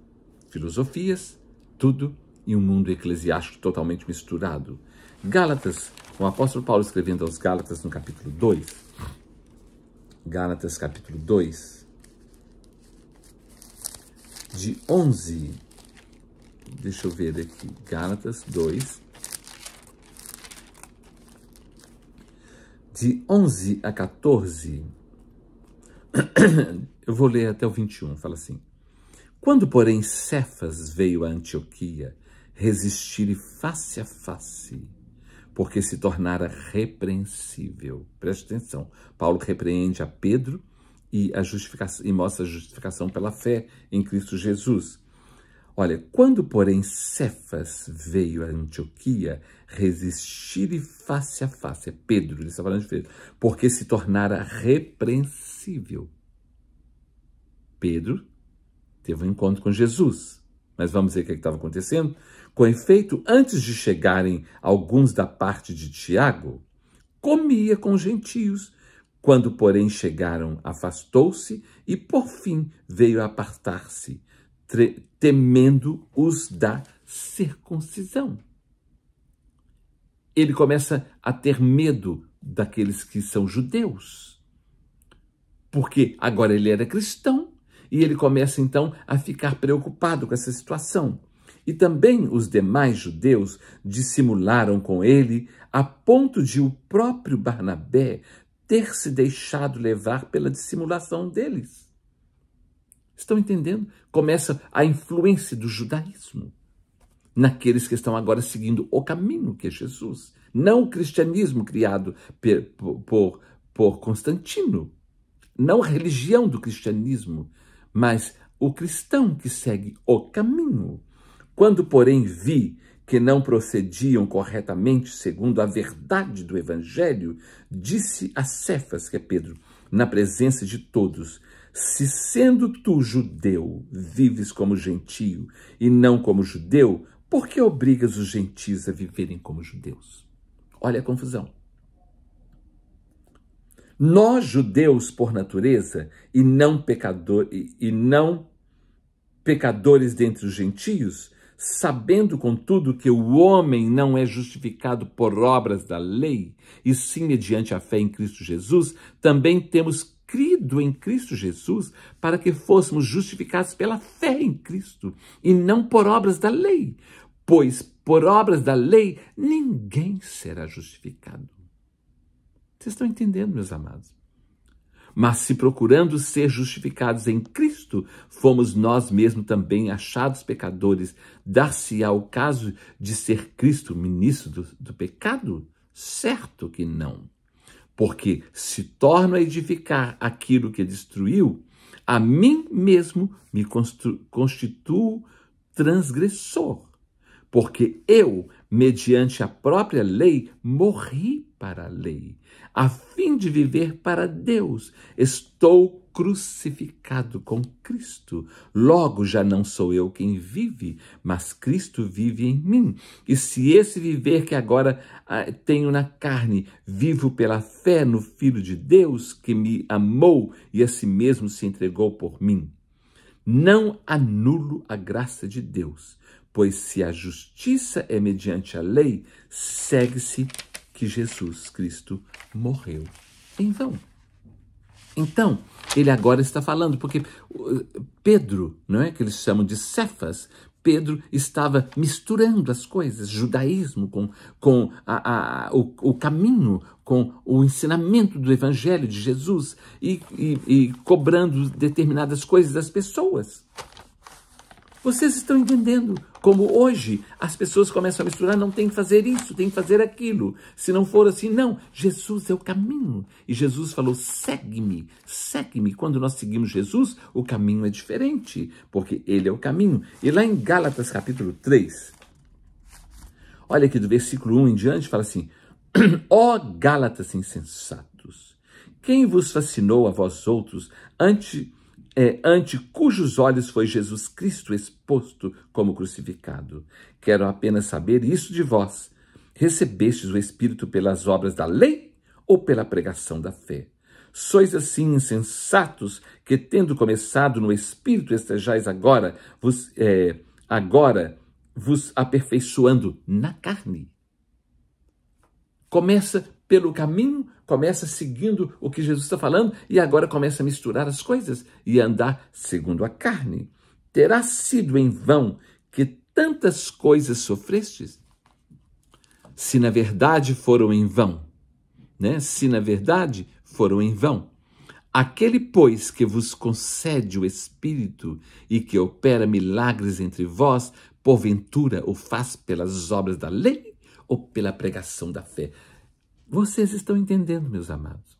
filosofias, tudo em um mundo eclesiástico totalmente misturado. Gálatas, o apóstolo Paulo escrevendo aos Gálatas no capítulo 2, Gálatas capítulo 2, de 11, deixa eu ver aqui, Gálatas 2, de 11 a 14, eu vou ler até o 21, fala assim: quando, porém, Cefas veio a Antioquia, resistir-lhe face a face, porque se tornara repreensível. Preste atenção, Paulo repreende a Pedro e mostra a justificação pela fé em Cristo Jesus. Olha, quando, porém, Cefas veio a Antioquia, resistir-lhe face a face, é Pedro, ele está falando de Pedro, porque se tornara repreensível. Pedro teve um encontro com Jesus, mas vamos ver o que estava acontecendo. Com efeito, antes de chegarem alguns da parte de Tiago, comia com gentios. Quando, porém, chegaram, afastou-se e, por fim, veio a apartar-se, temendo os da circuncisão. Ele começa a ter medo daqueles que são judeus, porque agora ele era cristão e ele começa então a ficar preocupado com essa situação. E também os demais judeus dissimularam com ele a ponto de o próprio Barnabé ter se deixado levar pela dissimulação deles. Estão entendendo? Começa a influência do judaísmo naqueles que estão agora seguindo o caminho que é Jesus. Não o cristianismo criado por Constantino, não a religião do cristianismo, mas o cristão que segue o caminho. Quando, porém, vi que não procediam corretamente segundo a verdade do evangelho, disse a Cefas, que é Pedro, na presença de todos: se sendo tu judeu, vives como gentio e não como judeu, por que obrigas os gentios a viverem como judeus? Olha a confusão. Nós, judeus por natureza, e não pecadores dentre os gentios, sabendo, contudo, que o homem não é justificado por obras da lei, e sim mediante a fé em Cristo Jesus, também temos crido em Cristo Jesus para que fôssemos justificados pela fé em Cristo, e não por obras da lei, pois por obras da lei ninguém será justificado. Vocês estão entendendo, meus amados? Mas se procurando ser justificados em Cristo, fomos nós mesmos também achados pecadores, dar-se-á o caso de ser Cristo ministro do pecado? Certo que não. Porque se torno a edificar aquilo que destruiu, a mim mesmo me constituo transgressor. Porque eu, mediante a própria lei, morri para a lei, a fim de viver para Deus. Estou crucificado com Cristo. Logo, já não sou eu quem vive, mas Cristo vive em mim. E se esse viver que agora tenho na carne, vivo pela fé no Filho de Deus, que me amou e a si mesmo se entregou por mim, não anulo a graça de Deus, pois se a justiça é mediante a lei, segue-se que Jesus Cristo morreu em vão. Então, ele agora está falando, porque Pedro, não é, que eles chamam de Cefas, Pedro estava misturando as coisas, judaísmo com o caminho, com o ensinamento do evangelho de Jesus e cobrando determinadas coisas das pessoas. Vocês estão entendendo como hoje as pessoas começam a misturar, não tem que fazer isso, tem que fazer aquilo. Se não for assim, não, Jesus é o caminho. E Jesus falou, segue-me, segue-me. Quando nós seguimos Jesus, o caminho é diferente, porque ele é o caminho. E lá em Gálatas capítulo 3, olha aqui do versículo 1 em diante, fala assim, ó Gálatas insensatos, quem vos fascinou a vós outros ante cujos olhos foi Jesus Cristo exposto como crucificado. Quero apenas saber isso de vós. Recebestes o Espírito pelas obras da lei ou pela pregação da fé? Sois assim insensatos que, tendo começado no Espírito, estejais agora vos aperfeiçoando na carne. Começa pelo caminho, começa seguindo o que Jesus está falando e agora começa a misturar as coisas e andar segundo a carne. Terá sido em vão que tantas coisas sofrestes? Se na verdade foram em vão, né? Se na verdade foram em vão. Aquele, pois, que vos concede o Espírito e que opera milagres entre vós, porventura o faz pelas obras da lei ou pela pregação da fé? Vocês estão entendendo, meus amados?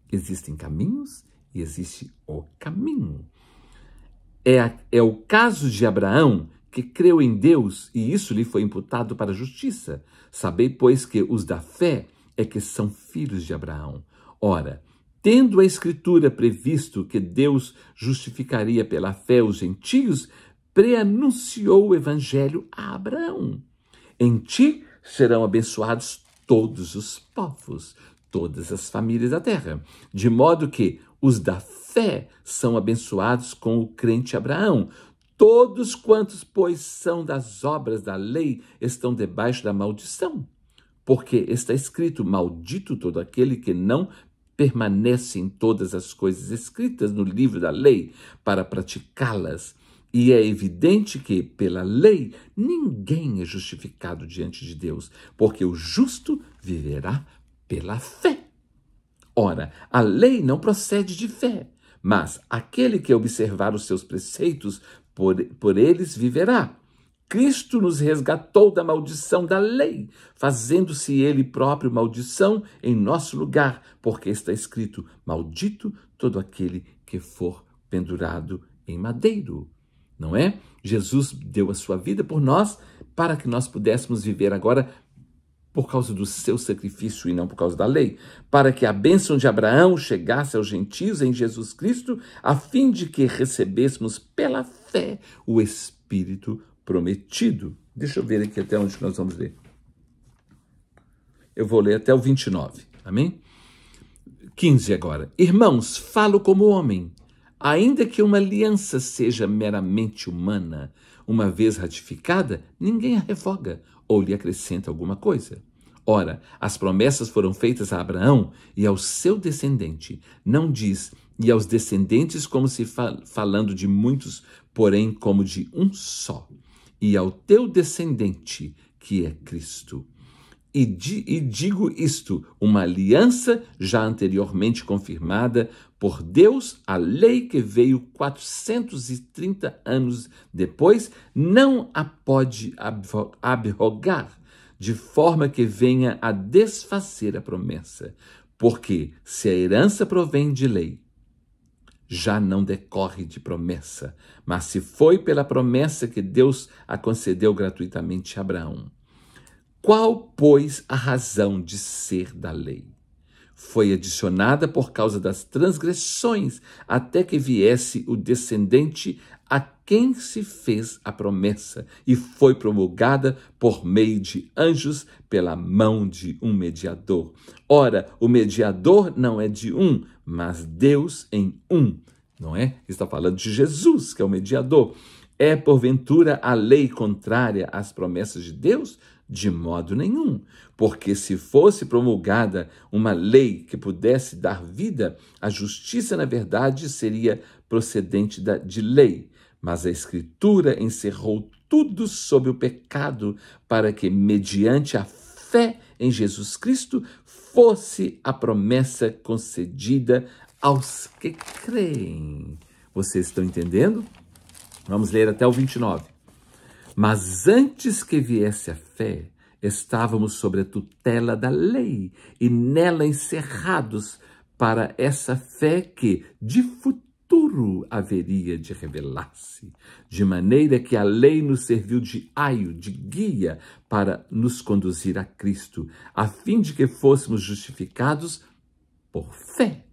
Existem caminhos e existe o caminho. É o caso de Abraão, que creu em Deus e isso lhe foi imputado para a justiça. Sabei, pois, que os da fé é que são filhos de Abraão. Ora, tendo a Escritura previsto que Deus justificaria pela fé os gentios, preanunciou o Evangelho a Abraão. Em ti serão abençoados todos os povos, todas as famílias da terra, de modo que os da fé são abençoados com o crente Abraão. Todos quantos, pois, são das obras da lei estão debaixo da maldição, porque está escrito: maldito todo aquele que não permanece em todas as coisas escritas no livro da lei para praticá-las. E é evidente que, pela lei, ninguém é justificado diante de Deus, porque o justo viverá pela fé. Ora, a lei não procede de fé, mas aquele que observar os seus preceitos, por eles viverá. Cristo nos resgatou da maldição da lei, fazendo-se ele próprio maldição em nosso lugar, porque está escrito: maldito todo aquele que for pendurado em madeiro. Não é? Jesus deu a sua vida por nós para que nós pudéssemos viver agora por causa do seu sacrifício e não por causa da lei, para que a bênção de Abraão chegasse aos gentios em Jesus Cristo, a fim de que recebêssemos pela fé o Espírito prometido. Deixa eu ver aqui até onde nós vamos ler. Eu vou ler até o 29, amém? 15 agora. Irmãos, falo como homem. Ainda que uma aliança seja meramente humana, uma vez ratificada, ninguém a revoga ou lhe acrescenta alguma coisa. Ora, as promessas foram feitas a Abraão e ao seu descendente. Não diz, e aos descendentes como se falando de muitos, porém como de um só. E ao teu descendente, que é Cristo. E digo isto, uma aliança já anteriormente confirmada por Deus, a lei que veio 430 anos depois, não a pode abrogar, de forma que venha a desfazer a promessa. Porque se a herança provém de lei, já não decorre de promessa, mas se foi pela promessa que Deus a concedeu gratuitamente a Abraão. Qual, pois, a razão de ser da lei? Foi adicionada por causa das transgressões, até que viesse o descendente a quem se fez a promessa, e foi promulgada por meio de anjos pela mão de um mediador. Ora, o mediador não é de um, mas Deus em um, não é? Está falando de Jesus, que é o mediador. É, porventura, a lei contrária às promessas de Deus? De modo nenhum, porque se fosse promulgada uma lei que pudesse dar vida, a justiça, na verdade, seria procedente de lei. Mas a Escritura encerrou tudo sob o pecado, para que, mediante a fé em Jesus Cristo, fosse a promessa concedida aos que creem. Vocês estão entendendo? Vamos ler até o 29. Mas antes que viesse a fé, estávamos sobre a tutela da lei e nela encerrados para essa fé que, de futuro, haveria de revelar-se. De maneira que a lei nos serviu de aio, de guia, para nos conduzir a Cristo, a fim de que fôssemos justificados por fé,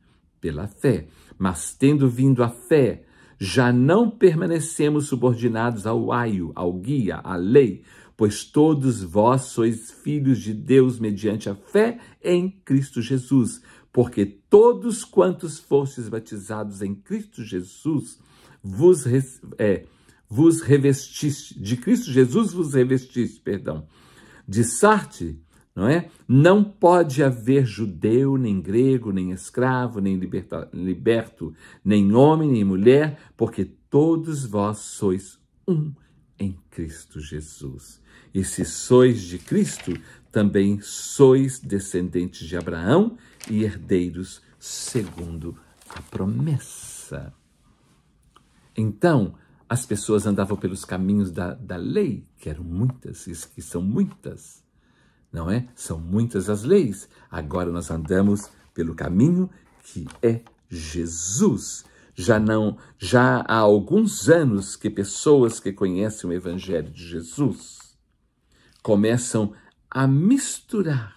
pela fé. Mas tendo vindo a fé, já não permanecemos subordinados ao aio, ao guia, à lei, pois todos vós sois filhos de Deus mediante a fé em Cristo Jesus, porque todos quantos fostes batizados em Cristo Jesus, vos revestiste, de Cristo Jesus vos revestiste, perdão. De Sarte, não é? Não pode haver judeu, nem grego, nem escravo, nem liberto, nem homem, nem mulher, porque todos vós sois um em Cristo Jesus. E se sois de Cristo, também sois descendentes de Abraão e herdeiros segundo a promessa. Então, as pessoas andavam pelos caminhos da lei, que eram muitas, e que são muitas, não é? São muitas as leis. Agora nós andamos pelo caminho que é Jesus. Já há alguns anos que pessoas que conhecem o Evangelho de Jesus começam a misturar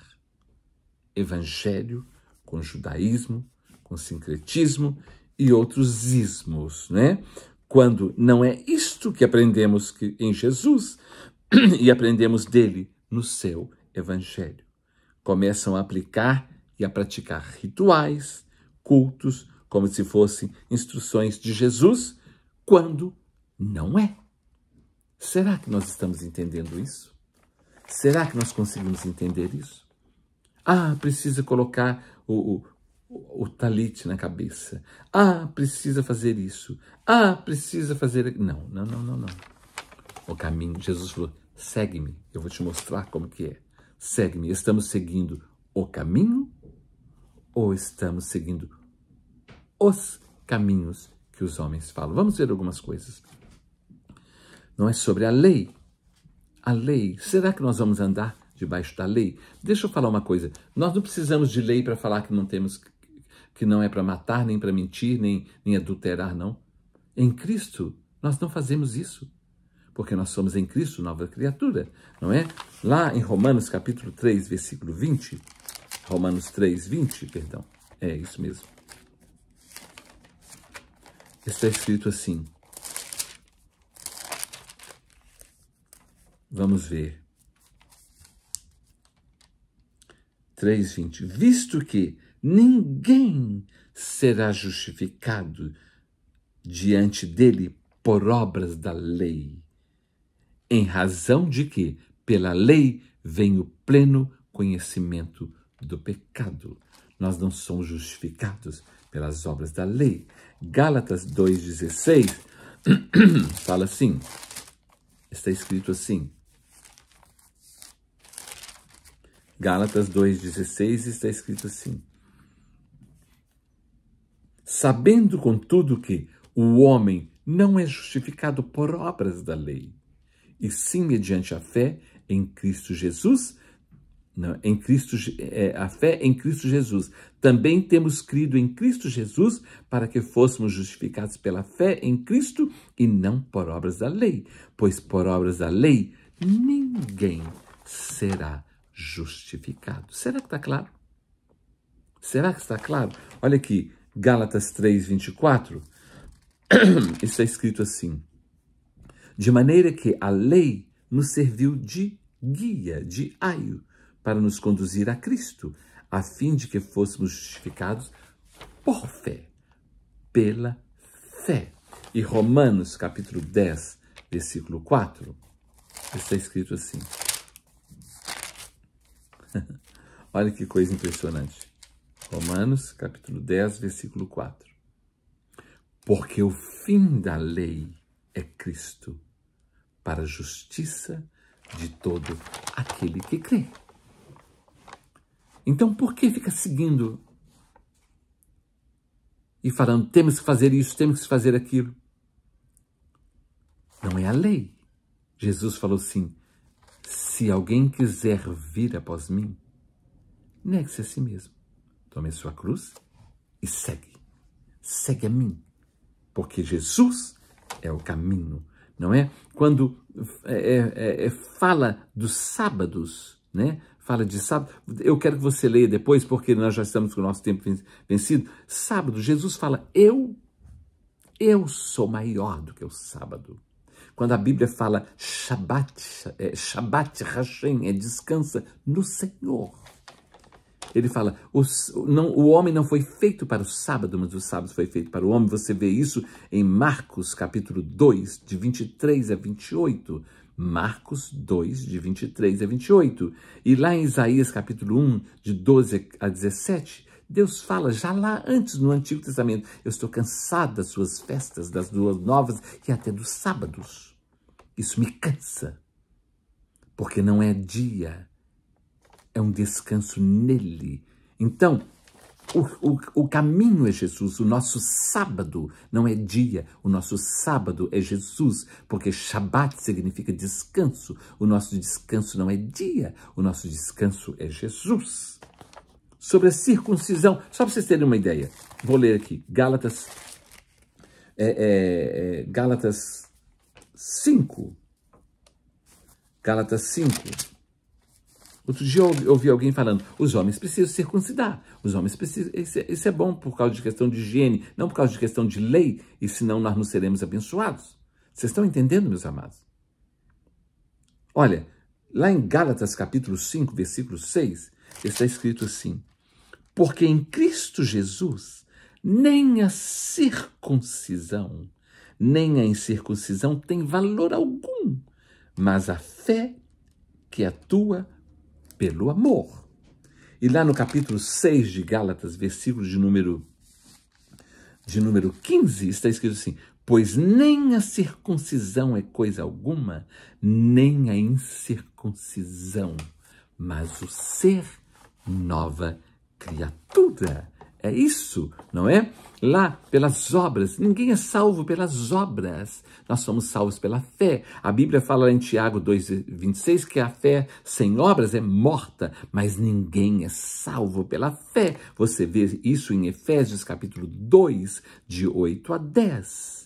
Evangelho com judaísmo, com sincretismo e outros ismos, né? Quando não é isto que aprendemos em Jesus e aprendemos dele no seu Evangelho. Começam a aplicar e a praticar rituais, cultos, como se fossem instruções de Jesus, quando não é. Será que nós estamos entendendo isso? Será que nós conseguimos entender isso? Ah, precisa colocar o talite na cabeça. Ah, precisa fazer isso. Ah, precisa fazer... Não. O caminho, Jesus falou, segue-me, eu vou te mostrar como que é. Segue-me. Estamos seguindo o caminho ou estamos seguindo os caminhos que os homens falam? Vamos ver algumas coisas. Não é sobre a lei. A lei, será que nós vamos andar debaixo da lei? Deixa eu falar uma coisa. Nós não precisamos de lei para falar que não é para matar, nem para mentir, nem adulterar, não. Em Cristo, nós não fazemos isso. Porque nós somos em Cristo nova criatura, não é? Lá em Romanos capítulo 3, versículo 20, Romanos 3, 20, perdão, é isso mesmo. Está escrito assim. Vamos ver. 3:20. Visto que ninguém será justificado diante dele por obras da lei, em razão de que, pela lei, vem o pleno conhecimento do pecado. Nós não somos justificados pelas obras da lei. Gálatas 2:16 fala assim, está escrito assim. Gálatas 2:16 está escrito assim. Sabendo, contudo, que o homem não é justificado por obras da lei, e sim mediante a fé em Cristo Jesus, a fé em Cristo Jesus. Também temos crido em Cristo Jesus para que fôssemos justificados pela fé em Cristo e não por obras da lei, pois por obras da lei ninguém será justificado. Será que está claro? Será que está claro? Olha aqui, Gálatas 3:24, está escrito assim. De maneira que a lei nos serviu de guia, de aio, para nos conduzir a Cristo, a fim de que fôssemos justificados por fé, pela fé. E Romanos, capítulo 10, versículo 4, está escrito assim. Olha que coisa impressionante. Romanos, capítulo 10, versículo 4. Porque o fim da lei é Cristo, para a justiça de todo aquele que crê. Então, por que fica seguindo e falando, temos que fazer isso, temos que fazer aquilo? Não é a lei. Jesus falou assim, se alguém quiser vir após mim, negue-se a si mesmo. Tome a sua cruz e segue. Segue a mim. Porque Jesus é o caminho, não é? Quando fala dos sábados, né? Fala de sábado. Eu quero que você leia depois, porque nós já estamos com o nosso tempo vencido. Sábado, Jesus fala, eu Eu sou maior do que o sábado. Quando a Bíblia fala Shabbat Hashem, descansa no Senhor. Ele fala, o homem não foi feito para o sábado, mas o sábado foi feito para o homem. Você vê isso em Marcos, capítulo 2, de 23 a 28. Marcos 2, de 23 a 28. E lá em Isaías, capítulo 1, de 12 a 17, Deus fala, já lá antes, no Antigo Testamento, eu estou cansado das suas festas, das duas novas e até dos sábados. Isso me cansa, porque não é dia, é um descanso nele. Então, o caminho é Jesus, o nosso sábado não é dia, o nosso sábado é Jesus, porque Shabbat significa descanso, o nosso descanso não é dia, o nosso descanso é Jesus. Sobre a circuncisão, só para vocês terem uma ideia, vou ler aqui, Gálatas 5. Gálatas 5. Outro dia eu ouvi alguém falando, os homens precisam circuncidar, os homens precisam, isso é bom por causa de questão de higiene, não por causa de questão de lei, e senão nós não seremos abençoados. Vocês estão entendendo, meus amados? Olha, lá em Gálatas capítulo 5, versículo 6, está escrito assim, porque em Cristo Jesus, nem a circuncisão, nem a incircuncisão tem valor algum, mas a fé que atua pelo amor. E lá no capítulo 6 de Gálatas, versículo de número 15, está escrito assim, pois nem a circuncisão é coisa alguma, nem a incircuncisão, mas o ser nova criatura. É isso, não é? Lá, pelas obras, ninguém é salvo pelas obras. Nós somos salvos pela fé. A Bíblia fala em Tiago 2,26 que a fé sem obras é morta, mas ninguém é salvo pela fé. Você vê isso em Efésios capítulo 2, de 8 a 10.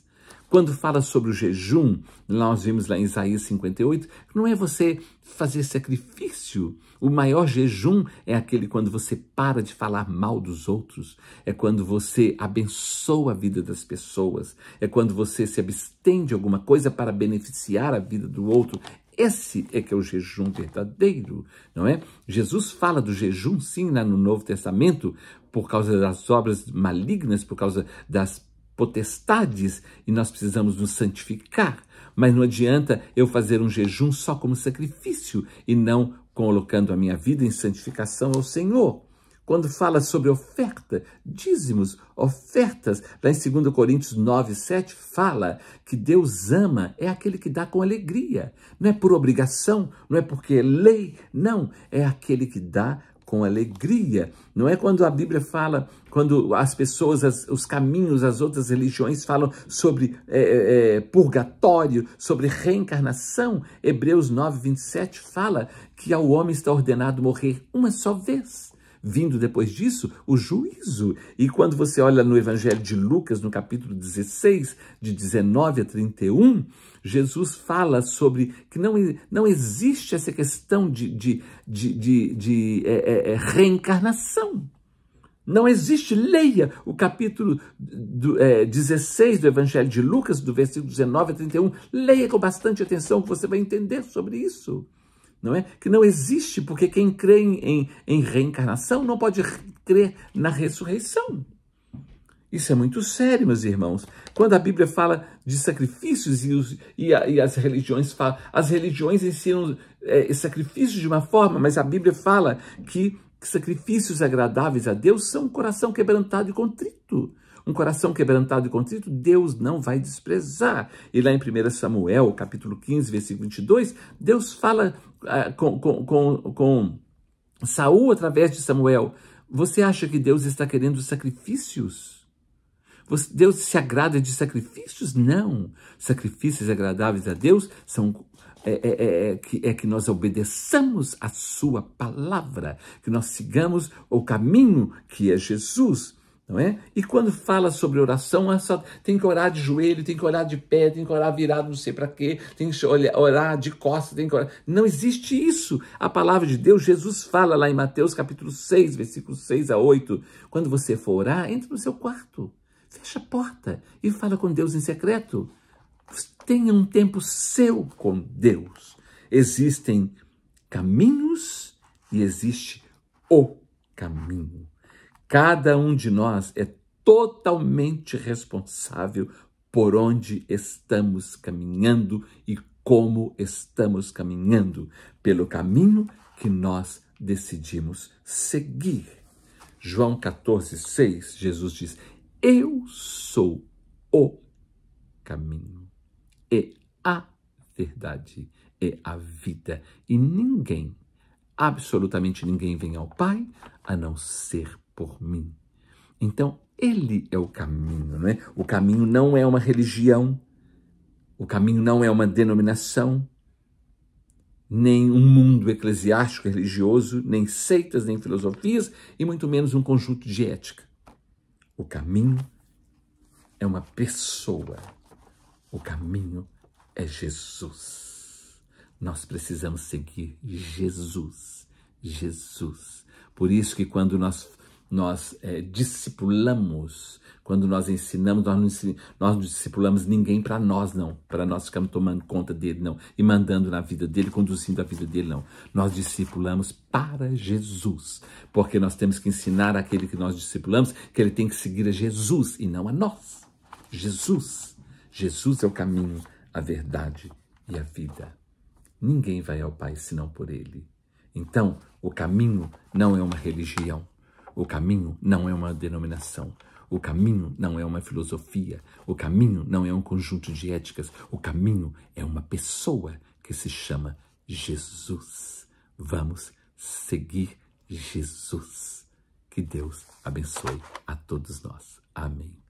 Quando fala sobre o jejum, nós vimos lá em Isaías 58, não é você fazer sacrifício. O maior jejum é aquele quando você para de falar mal dos outros. É quando você abençoa a vida das pessoas. É quando você se abstém de alguma coisa para beneficiar a vida do outro. Esse é que é o jejum verdadeiro, não é? Jesus fala do jejum, sim, lá no Novo Testamento, por causa das obras malignas, por causa das potestades, e nós precisamos nos santificar. Mas não adianta eu fazer um jejum só como sacrifício e não colocando a minha vida em santificação ao Senhor. Quando fala sobre oferta, dízimos, ofertas, lá em 2 Coríntios 9, 7, fala que Deus ama, é aquele que dá com alegria. Não é por obrigação, não é porque é lei, não, é aquele que dá com alegria. Não é quando a Bíblia fala, quando as pessoas, os caminhos, as outras religiões falam sobre purgatório, sobre reencarnação. Hebreus 9, 27 fala que ao homem está ordenado morrer uma só vez. Vindo depois disso, o juízo. E quando você olha no Evangelho de Lucas, no capítulo 16, de 19 a 31, Jesus fala sobre que não existe essa questão de reencarnação. Não existe. Leia o capítulo 16 do Evangelho de Lucas, do versículo 19 a 31. Leia com bastante atenção que você vai entender sobre isso. Não é? Que não existe, porque quem crê em reencarnação não pode crer na ressurreição. Isso é muito sério, meus irmãos. Quando a Bíblia fala de sacrifícios e as religiões falam, as religiões ensinam sacrifícios de uma forma, mas a Bíblia fala que sacrifícios agradáveis a Deus são um coração quebrantado e contrito. Um coração quebrantado e contrito, Deus não vai desprezar. E lá em 1 Samuel, capítulo 15, versículo 22, Deus fala com Saul através de Samuel. Você acha que Deus está querendo sacrifícios? Deus se agrada de sacrifícios? Não. Sacrifícios agradáveis a Deus são que nós obedeçamos a sua palavra, que nós sigamos o caminho que é Jesus. Não é? E quando fala sobre oração, tem que orar de joelho, tem que orar de pé, tem que orar virado não sei para quê, tem que orar de costas, tem que orar. Não existe isso. A palavra de Deus, Jesus fala lá em Mateus capítulo 6, versículos 6 a 8. Quando você for orar, entre no seu quarto. fecha a porta e fala com Deus em secreto. Tenha um tempo seu com Deus. Existem caminhos e existe o caminho. Cada um de nós é totalmente responsável por onde estamos caminhando e como estamos caminhando, pelo caminho que nós decidimos seguir. João 14,6, Jesus diz: eu sou o caminho, e a verdade, e a vida. E ninguém, absolutamente ninguém, vem ao Pai a não ser por mim. Então, ele é o caminho, né? O caminho não é uma religião, o caminho não é uma denominação, nem um mundo eclesiástico religioso, nem seitas, nem filosofias, e muito menos um conjunto de ética. O caminho é uma pessoa. O caminho é Jesus. Nós precisamos seguir Jesus. Jesus. Por isso que quando nós discipulamos, quando nós ensinamos, nós não discipulamos ninguém para nós, não. Para nós ficarmos tomando conta dele, não. E mandando na vida dele, conduzindo a vida dele, não. Nós discipulamos para Jesus. Porque nós temos que ensinar aquele que nós discipulamos que ele tem que seguir a Jesus e não a nós. Jesus. Jesus é o caminho, a verdade e a vida. Ninguém vai ao Pai senão por ele. Então, o caminho não é uma religião. O caminho não é uma denominação. O caminho não é uma filosofia. O caminho não é um conjunto de éticas. O caminho é uma pessoa que se chama Jesus. Vamos seguir Jesus. Que Deus abençoe a todos nós. Amém.